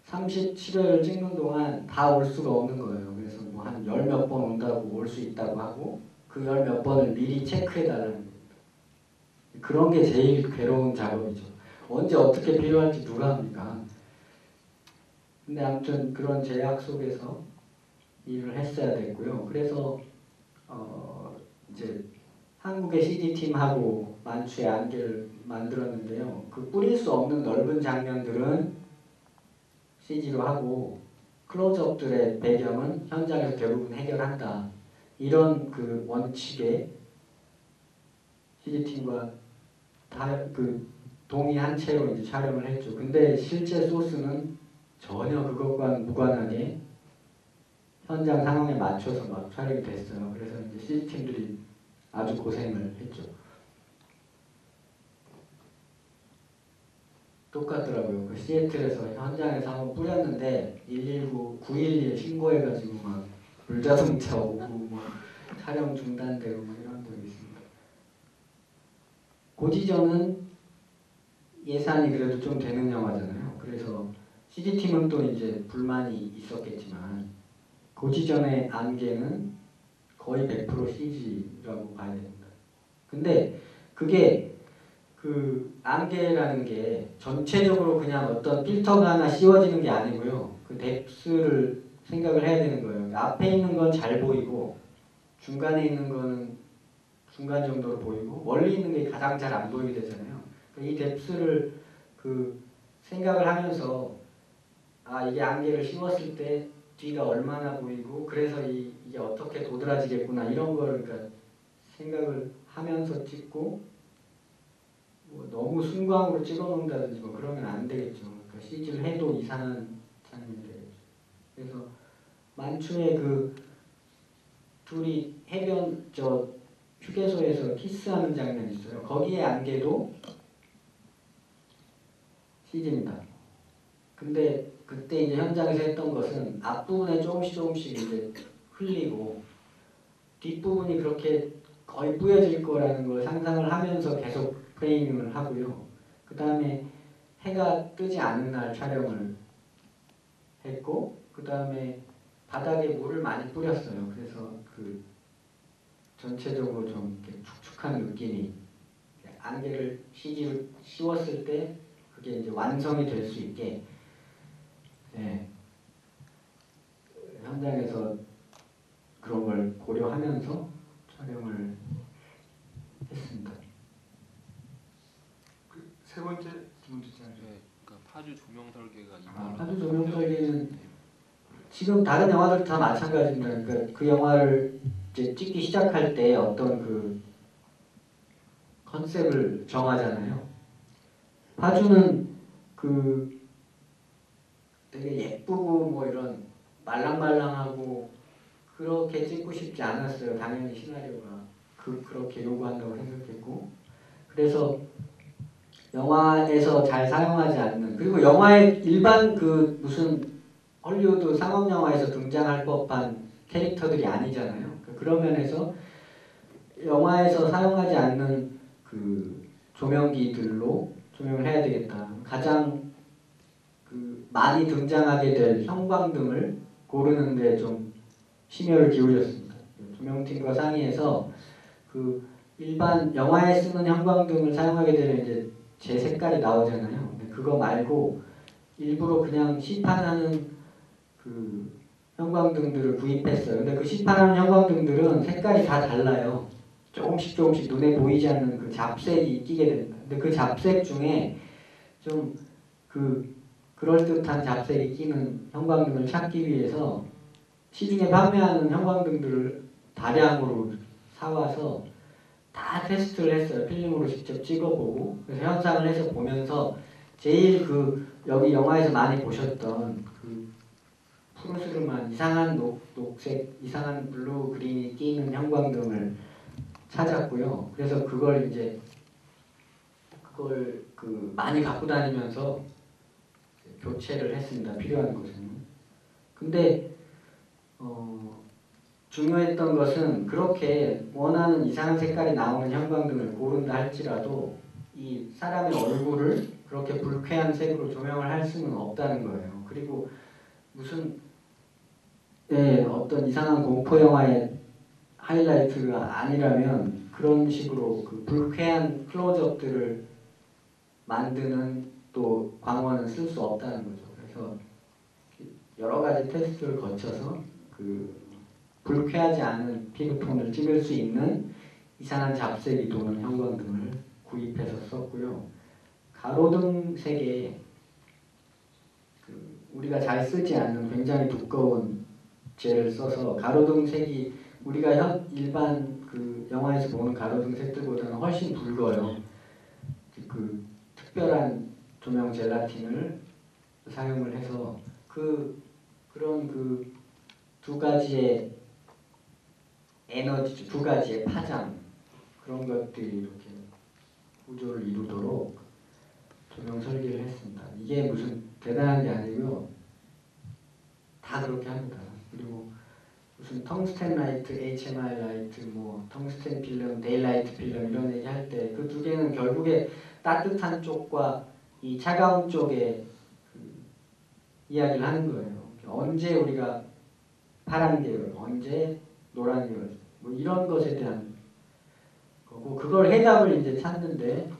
37회를 찍는 동안 다 올 수가 없는 거예요. 그래서 뭐 한 10몇 번 온다고 올 수 있다고 하고 그 10몇 번을 미리 체크해달라는 겁니다. 그런 게 제일 괴로운 작업이죠. 언제 어떻게 필요할지 누가 합니까? 근데 아무튼 그런 제약 속에서 일을 했어야 됐고요. 그래서 이제 한국의 CG팀하고 만추의 안개를 만들었는데요. 그 뿌릴 수 없는 넓은 장면들은 CG로 하고 클로즈업들의 배경은 현장에서 대부분 해결한다. 이런 그 원칙에 CG팀과 동의한 채로 이제 촬영을 했죠. 근데 실제 소스는 전혀 그것과 무관하게 현장 상황에 맞춰서 막 촬영이 됐어요. 그래서 이제 CG팀들이 아주 고생을 했죠. 똑같더라고요. 그 시애틀에서 현장에서 한번 뿌렸는데 119, 911 신고해가지고 막 불자동차 오고 뭐 촬영 중단되고 막 이런 적이 있습니다. 고지전은 예산이 그래도 좀 되는 영화잖아요. 그래서 CG팀은 또 이제 불만이 있었겠지만 고지전의 안개는 거의 100% CG라고 봐야 됩니다. 근데 그게 그 안개라는 게 전체적으로 그냥 어떤 필터가 하나 씌워지는 게 아니고요. 그 뎁스를 생각을 해야 되는 거예요. 앞에 있는 건 잘 보이고 중간에 있는 거는 중간 정도로 보이고 멀리 있는 게 가장 잘 안 보이게 되잖아요. 이 뎁스를 그 생각을 하면서 이게 안개를 씌웠을 때 뒤가 얼마나 보이고 그래서 이게 어떻게 도드라지겠구나 이런 걸 그러니까 생각을 하면서 찍고 뭐 너무 순광으로 찍어놓는다든지 뭐 그러면 안 되겠죠. 그러니까 CG를 해도 이상한 장면이 되겠죠. 그래서 만추의 그 둘이 해변 휴게소에서 키스하는 장면이 있어요. 거기에 안개도 CG입니다. 근데 그때 이제 현장에서 했던 것은 앞부분에 조금씩 이제 흘리고 뒷부분이 그렇게 거의 뿌여질 거라는 걸 상상을 하면서 계속 프레이밍을 하고요. 그 다음에 해가 뜨지 않는 날 촬영을 했고 그 다음에 바닥에 물을 많이 뿌렸어요. 그래서 그 전체적으로 좀 이렇게 축축한 느낌이 안개를 CG로 씌웠을 때 그게 이제 완성이 될 수 있게 현장에서 그런 걸 고려하면서 촬영을 했습니다. 그 세 번째 질문 주시나요? 네, 그러니까 파주 조명 설계가 파주 조명 설계는 지금 다른 영화들 다 마찬가지입니다. 그러니까 그 영화를 이제 찍기 시작할 때 어떤 그 컨셉을 정하잖아요. 파주는 그 되게 예쁘고 뭐 이런 말랑말랑하고 그렇게 찍고 싶지 않았어요. 당연히 시나리오가 그렇게 요구한다고 생각했고 그래서 영화에서 잘 사용하지 않는 그리고 영화의 일반 그 무슨 헐리우드 상업 영화에서 등장할 법한 캐릭터들이 아니잖아요. 그런 면에서 영화에서 사용하지 않는 그 조명기들로 조명을 해야 되겠다. 가장 그 많이 등장하게 될 형광등을 고르는데 좀 심혈을 기울였습니다. 조명팀과 상의해서 그 일반 영화에 쓰는 형광등을 사용하게 되면 이제 제 색깔이 나오잖아요. 근데 그거 말고 일부러 그냥 시판하는 그 형광등들을 구입했어요. 근데 그 시판하는 형광등들은 색깔이 다 달라요. 조금씩 눈에 보이지 않는 그 잡색이 끼게 됩니다. 근데 그 잡색 중에 좀 그럴듯한 잡색이 끼는 형광등을 찾기 위해서 시중에 판매하는 형광등들을 다량으로 사와서 다 테스트를 했어요. 필름으로 직접 찍어보고 그래서 현상을 해서 보면서 제일 여기 영화에서 많이 보셨던 그 푸르스름한 이상한 녹색, 이상한 블루 그린이 끼는 형광등을 찾았고요. 그래서 그걸 많이 갖고 다니면서 교체를 했습니다. 필요한 것은. 근데 중요했던 것은 그렇게 원하는 이상한 색깔이 나오는 형광등을 고른다 할지라도 이 사람의 얼굴을 그렇게 불쾌한 색으로 조명을 할 수는 없다는 거예요. 그리고 무슨 어떤 이상한 공포 영화의 하이라이트가 아니라면 그런 식으로 그 불쾌한 클로즈업들을 만드는 또 광원은 쓸 수 없다는 거죠. 그래서 여러 가지 테스트를 거쳐서 그 불쾌하지 않은 피부톤을 찍을 수 있는 이산화탄 잡색이 도는 형광등을 구입해서 썼고요. 가로등 색에 우리가 잘 쓰지 않는 굉장히 두꺼운 젤을 써서 가로등 색이 우리가 일반 영화에서 보는 가로등 색들보다는 훨씬 붉어요. 그 특별한 조명 젤라틴을 사용을 해서 그런 두 가지의 에너지, 두 가지의 파장 그런 것들이 이렇게 구조를 이루도록 조명 설계를 했습니다. 이게 무슨 대단한 게 아니고요. 다 그렇게 합니다. 그리고 무슨 텅스텐 라이트, HMI 라이트, 뭐 텅스텐 필름, 데일라이트 필름 이런 얘기 할 때 그 두 개는 결국에 따뜻한 쪽과 이 차가운 쪽의 이야기를 하는 거예요. 언제 우리가 파란 계열, 언제 노란 계열, 뭐 이런 것에 대한 거고 그걸 해답을 이제 찾는데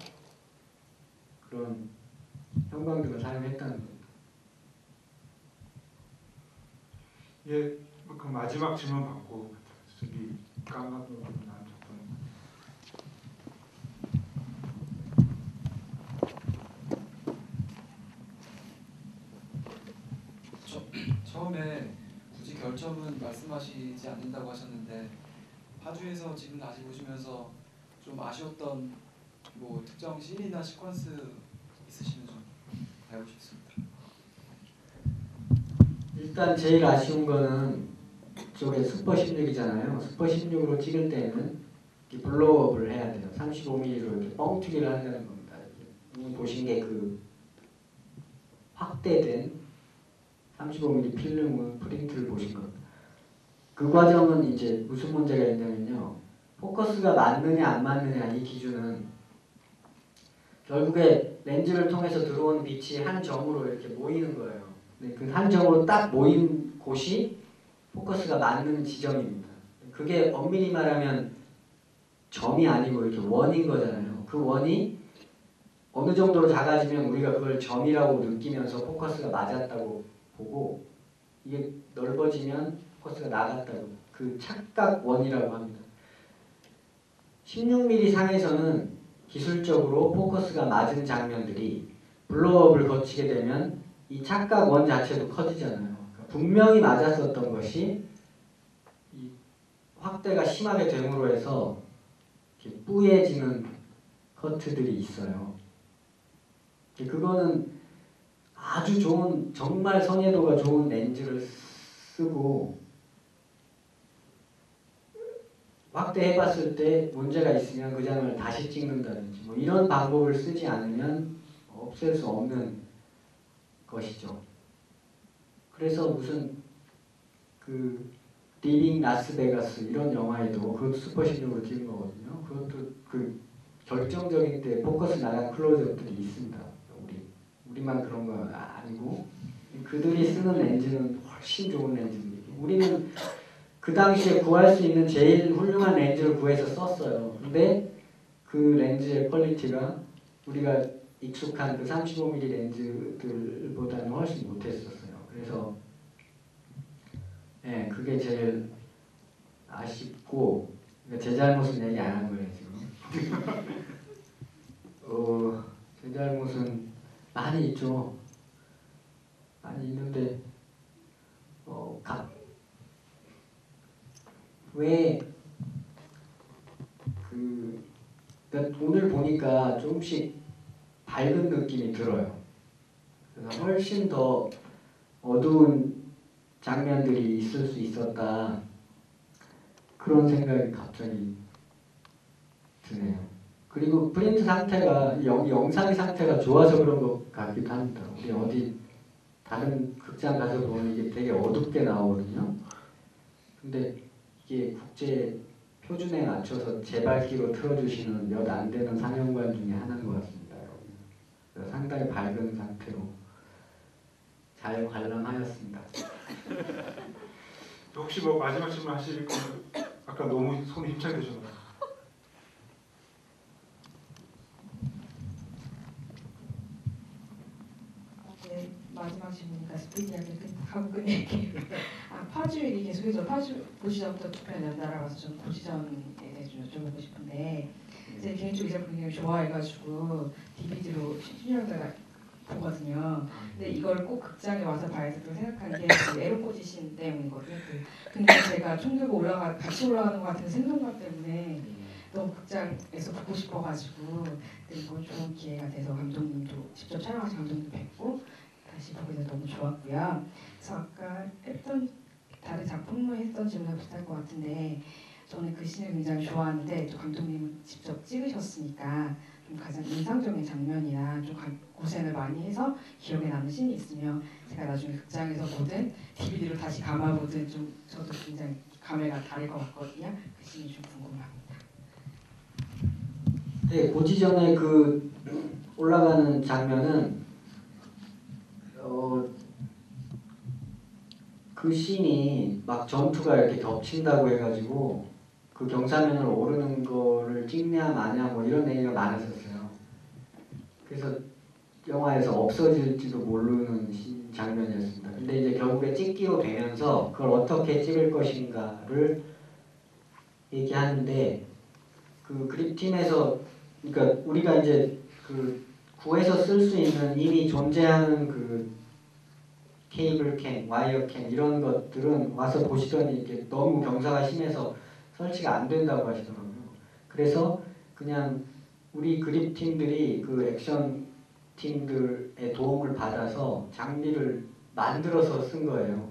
그런 형광등을 사용했다는 겁니다. 예, 그 마지막 질문 받고 저기 깜깜으로 나온 작품. 처음에 굳이 결점은 말씀하시지 않는다고 하셨는데 파주에서 지금 다시 보시면서 좀 아쉬웠던 뭐 특정 씬이나 시퀀스 있으시면 좀 알고 싶습니다. 일단 제일 아쉬운 거는 저게 슈퍼 16이잖아요. 슈퍼 16으로 찍을 때는 블로우업을 해야 돼요. 35mm로 이렇게 뻥튀기를 한다는 겁니다. 이미 보신 게 그 확대된 35mm 필름 프린트를 보신 겁니다. 그 과정은 이제 무슨 문제가 있냐면요. 포커스가 맞느냐 안 맞느냐 이 기준은 결국에 렌즈를 통해서 들어온 빛이 한 점으로 이렇게 모이는 거예요. 그 한 점으로 딱 모인 곳이 포커스가 맞는 지점입니다. 그게 엄밀히 말하면 점이 아니고 이렇게 원인 거잖아요. 그 원이 어느 정도로 작아지면 우리가 그걸 점이라고 느끼면서 포커스가 맞았다고 보고 이게 넓어지면 포커스가 나갔다고 그 착각 원이라고 합니다. 16mm 상에서는 기술적으로 포커스가 맞은 장면들이 블로우업을 거치게 되면 이 착각 원 자체도 커지잖아요. 그러니까 분명히 맞았었던 것이 이 확대가 심하게 됨으로 해서 이렇게 뿌얘지는 커트들이 있어요. 그거는 아주 좋은 정말 선예도가 좋은 렌즈를 쓰고 확대해봤을 때 문제가 있으면 그 장면을 다시 찍는다든지 뭐 이런 방법을 쓰지 않으면 없앨 수 없는 것이죠. 그래서 무슨 그 리빙 라스베가스 이런 영화에도 그것도 슈퍼 16으로 찍은 거거든요. 그것도 그 결정적인 때 포커스 나간 클로즈업들이 있습니다. 우리만 그런 건 아니고 그들이 쓰는 렌즈는 훨씬 좋은 렌즈입니다. 우리는 그 당시에 구할 수 있는 제일 훌륭한 렌즈를 구해서 썼어요. 근데 그 렌즈의 퀄리티가 우리가 익숙한 그 35mm 렌즈들보다는 훨씬 못했었어요. 그래서 네, 그게 제일 아쉽고 제 잘못은 얘기 안 한 거예요 지금. 제 잘못은 많이 있죠. 많이 있는데 왜 그러니까 오늘 보니까 조금씩 밝은 느낌이 들어요. 그래서 훨씬 더 어두운 장면들이 있을 수 있었다. 그런 생각이 갑자기 드네요. 그리고 프린트 상태가 영상의 상태가 좋아서 그런 것 같기도 합니다. 우리 어디 다른 극장 가서 보면 이게 되게 어둡게 나오거든요. 근데 이게 국제 표준에 맞춰서 재밝기로 틀어주시는 몇 안 되는 상영관 중에 하나인 것 같습니다. 그래서 상당히 밝은 상태로 잘 관람하였습니다. 혹시 뭐 마지막 질문 하실 거면 아까 너무 손이 힘차게 되셨나요? 네, 마지막 질문이니까 스피디하게 하고 끝낼게요. 파주 얘기 계속해서 파주 고시전부터 투표에 날아가서 좀 고시전에 대해서 좀 여쭤보고 싶은데 제 개인적으로 이 작품 굉장히 좋아해가지고 DVD로 10년간 보거든요. 근데 이걸 꼭 극장에 와서 봐야 된다고 생각하는 게 그 에로꼬지신 때문이거든요. 근데 제가 총 들고 같이 올라가는 것 같은 생동감 때문에 너무 극장에서 보고 싶어가지고 이번 좋은 기회가 돼서 감독님도 직접 촬영하신 감독님 뵙고 다시 보게 돼서 너무 좋았고요. 그래서 아까 했던 다른 작품로 했던 질문과 비슷할 것 같은데 저는 그 씬을 굉장히 좋아하는데 또 감독님은 직접 찍으셨으니까 좀 가장 인상적인 장면이나 좀 고생을 많이 해서 기억에 남는 씬이 있으면 제가 나중에 극장에서 보든 DVD로 다시 감아보든 좀 저도 굉장히 감회가 다를 것 같거든요. 그 씬이 좀 궁금합니다. 네, 고지전에 그 올라가는 장면은 그 씬이 막 점프가 이렇게 겹친다고 해가지고 그 경사면을 오르는 거를 찍냐 마냐 뭐 이런 얘기가 많았었어요. 그래서 영화에서 없어질지도 모르는 장면이었습니다. 근데 이제 결국에 찍기로 되면서 그걸 어떻게 찍을 것인가를 얘기하는데 그 그립팀에서 그러니까 우리가 이제 그 구해서 쓸 수 있는 이미 존재하는 그 케이블 캔, 와이어 캔 이런 것들은 와서 보시더니 이렇게 너무 경사가 심해서 설치가 안 된다고 하시더라고요. 그래서 그냥 우리 그립팀들이 그 액션 팀들의 도움을 받아서 장비를 만들어서 쓴 거예요.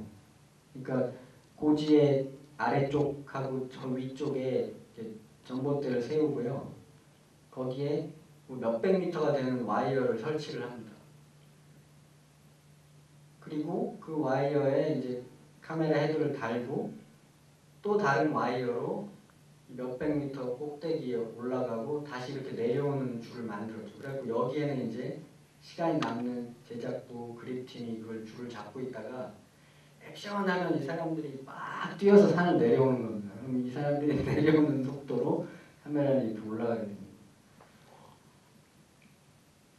그러니까 고지의 아래쪽하고 저 위쪽에 전봇대를 세우고요. 거기에 몇백 미터가 되는 와이어를 설치를 합니다. 그리고 그 와이어에 이제 카메라 헤드를 달고 또 다른 와이어로 몇백 미터 꼭대기에 올라가고 다시 이렇게 내려오는 줄을 만들었죠. 그래서 여기에는 이제 시간이 남는 제작부 그립팀이 그걸 줄을 잡고 있다가 액션 하면 이 사람들이 막 뛰어서 산을 내려오는 겁니다. 그럼 이 사람들이 내려오는 속도로 카메라는 이렇게 올라가게 됩니다.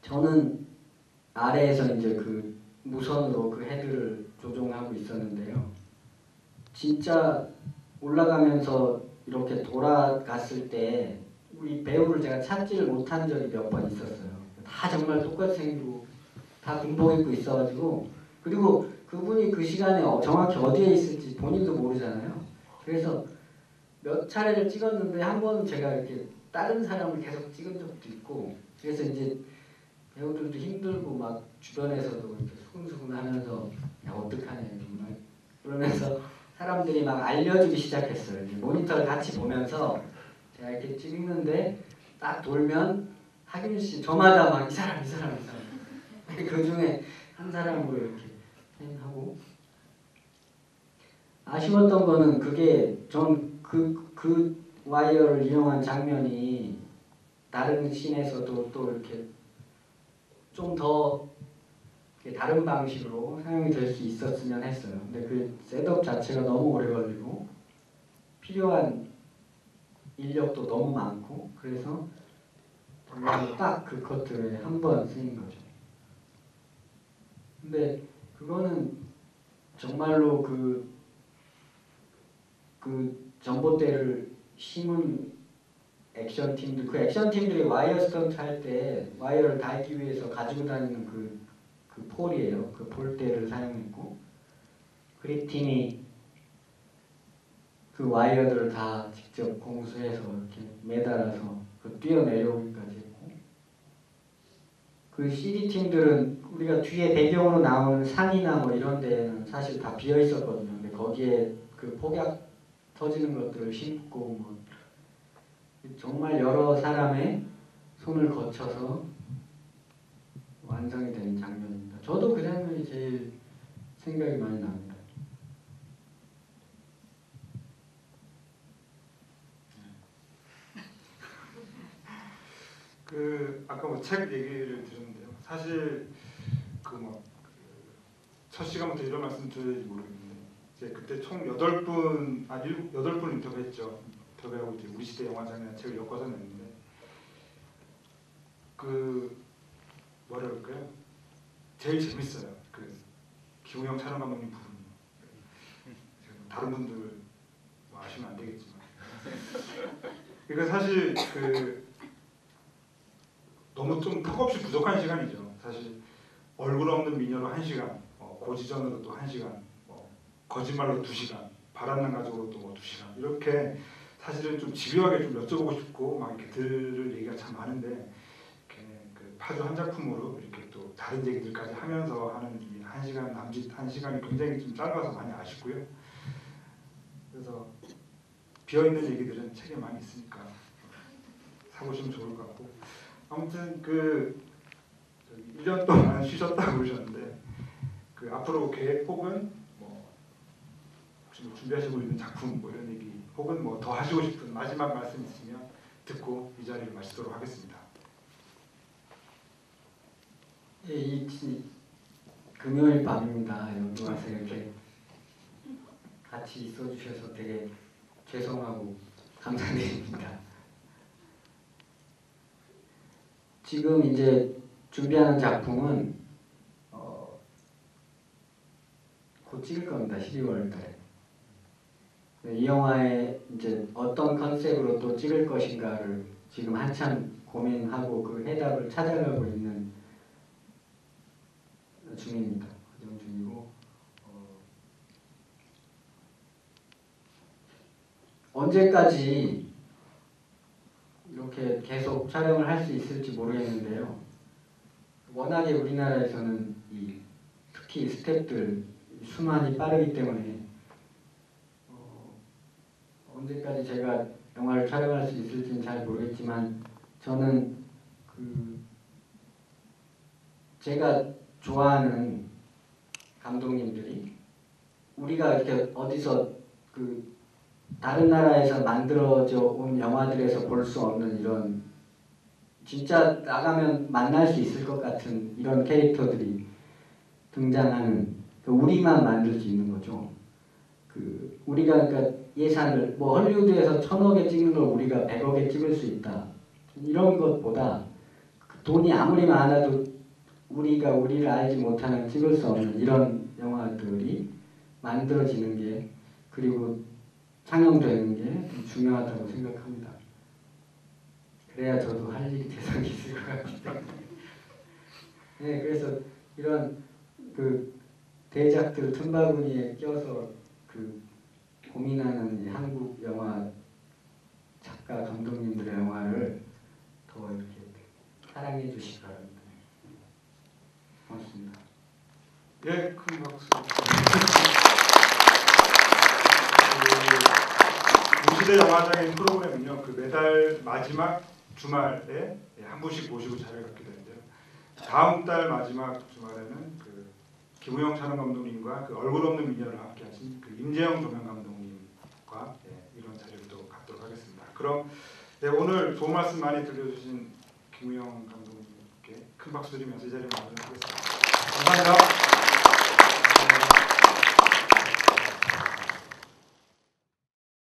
저는 아래에서 이제 그 무선으로 그 헤드를 조종하고 있었는데요. 진짜 올라가면서 이렇게 돌아갔을 때 우리 배우를 제가 찾지를 못한 적이 몇 번 있었어요. 다 정말 똑같이 생기고 다 군복 입고 있어가지고 그리고 그분이 그 시간에 정확히 어디에 있을지 본인도 모르잖아요. 그래서 몇 차례를 찍었는데 한 번은 제가 이렇게 다른 사람을 계속 찍은 적도 있고 그래서 이제 배우들도 힘들고 막 주변에서도 이렇게 수근수근 하면서 야 어떡하냐 정말 그러면서 사람들이 막 알려주기 시작했어요. 모니터를 같이 보면서 제가 이렇게 찍는데 딱 돌면 하균 씨 저마다 막 이 사람 그 중에 한 사람으로 이렇게 하고 아쉬웠던 거는 그게 전 그 와이어를 이용한 장면이 다른 씬에서도 또 이렇게 좀 더 다른 방식으로 사용이 될 수 있었으면 했어요. 근데 그 셋업 자체가 너무 오래 걸리고 필요한 인력도 너무 많고 그래서 정말 딱 그 커트에 한 번 쓰인 거죠. 근데 그거는 정말로 그 전봇대를 심은 액션 팀들, 그 액션 팀들이 와이어 스턴트 할 때 와이어를 달기 위해서 가지고 다니는 그 폴이에요. 그 폴대를 사용했고 그립팀이 그 와이어들을 다 직접 공수해서 이렇게 매달아서 그 뛰어내려오기까지 했고 그 CD 팀들은 우리가 뒤에 배경으로 나오는 산이나 뭐 이런 데는 사실 다 비어 있었거든요. 근데 거기에 그 폭약 터지는 것들을 심고 뭐 정말 여러 사람의 손을 거쳐서 완성이 된 장면입니다. 저도 그 장면이 제일 생각이 많이 납니다. 그 아까 뭐 책 얘기를 드렸는데요. 사실 그 뭐 첫 시간부터 이런 말씀 드릴지 모르겠는데 이제 그때 총 8분 인터뷰했죠. 인터뷰하고 이제 우리 시대 영화장이라는 책을 엮어서 냈는데 그 뭐라 그럴까요? 제일 재밌어요. 그 기우형 촬영 감독님 부분. 다른 분들 뭐 아시면 안 되겠지만 그러니까 사실 너무 좀 턱없이 부족한 시간이죠. 사실 얼굴 없는 미녀로 1시간, 고지전으로 또 1시간, 거짓말로 2시간, 바람난 가족으로 또 2시간 이렇게 사실은 좀 집요하게 좀 여쭤보고 싶고 막 이렇게 들을 얘기가 참 많은데 이렇게 그 파주 한 작품으로 이렇게 또 다른 얘기들까지 하면서 하는 이 1시간 남짓 1시간이 굉장히 좀 짧아서 많이 아쉽고요. 그래서 비어있는 얘기들은 책에 많이 있으니까 사보시면 좋을 것 같고 아무튼 1년 동안 쉬셨다고 그러셨는데 앞으로 계획 혹은 혹시 준비하시고 있는 작품 이런 얘기 혹은 더 하시고 싶은 마지막 말씀 있으면 듣고 이 자리를 마치도록 하겠습니다. 예, 금요일 밤입니다. 여기 와서 이렇게 같이 있어주셔서 되게 죄송하고 감사드립니다. 지금 이제 준비하는 작품은 곧 찍을 겁니다. 12월 달에. 이 영화에 이제 어떤 컨셉으로 또 찍을 것인가를 지금 한참 고민하고 그 해답을 찾아가고 있는 중입니다. 과정 중이고 언제까지 이렇게 계속 촬영을 할 수 있을지 모르겠는데요. 워낙에 우리나라에서는 특히 스태프들 수만이 빠르기 때문에 언제까지 제가 영화를 촬영할 수 있을지는 잘 모르겠지만 저는 제가 좋아하는 감독님들이 우리가 이렇게 어디서 다른 나라에서 만들어져 온 영화들에서 볼 수 없는 이런 진짜 나가면 만날 수 있을 것 같은 이런 캐릭터들이 등장하는 우리만 만들 수 있는 거죠. 우리가 그러니까 예산을 헐리우드에서 1000억에 찍는 걸 우리가 100억에 찍을 수 있다. 이런 것보다 돈이 아무리 많아도 우리가 우리를 알지 못하는 찍을 수 없는 이런 영화들이 만들어지는 게 그리고 상영되는 게 중요하다고 생각합니다. 그래야 저도 할 일이 대상이 있을 것 같기 때문에. 네, 그래서 이런 대작들 틈바구니에 껴서 고민하는 한국 영화 작가 감독님들의 영화를 더 이렇게 사랑해 주시기 바랍니다. 고맙습니다. 예, 큰 박수. 무시대 영화장인 프로그램은요, 매달 마지막 주말에 한 분씩 모시고 자리를 갖게 되는데요. 다음 달 마지막 주말에는 김우영 촬영 감독님과 얼굴 없는 미녀를 함께 하신 임재영 조명 감독님과 이런 자리를 또 갖도록 하겠습니다. 그럼 오늘 좋은 말씀 많이 들려주신 김우영 감독님께 큰 박수 드리면서 이 자리를 마무리하겠습니다. 감사합니다.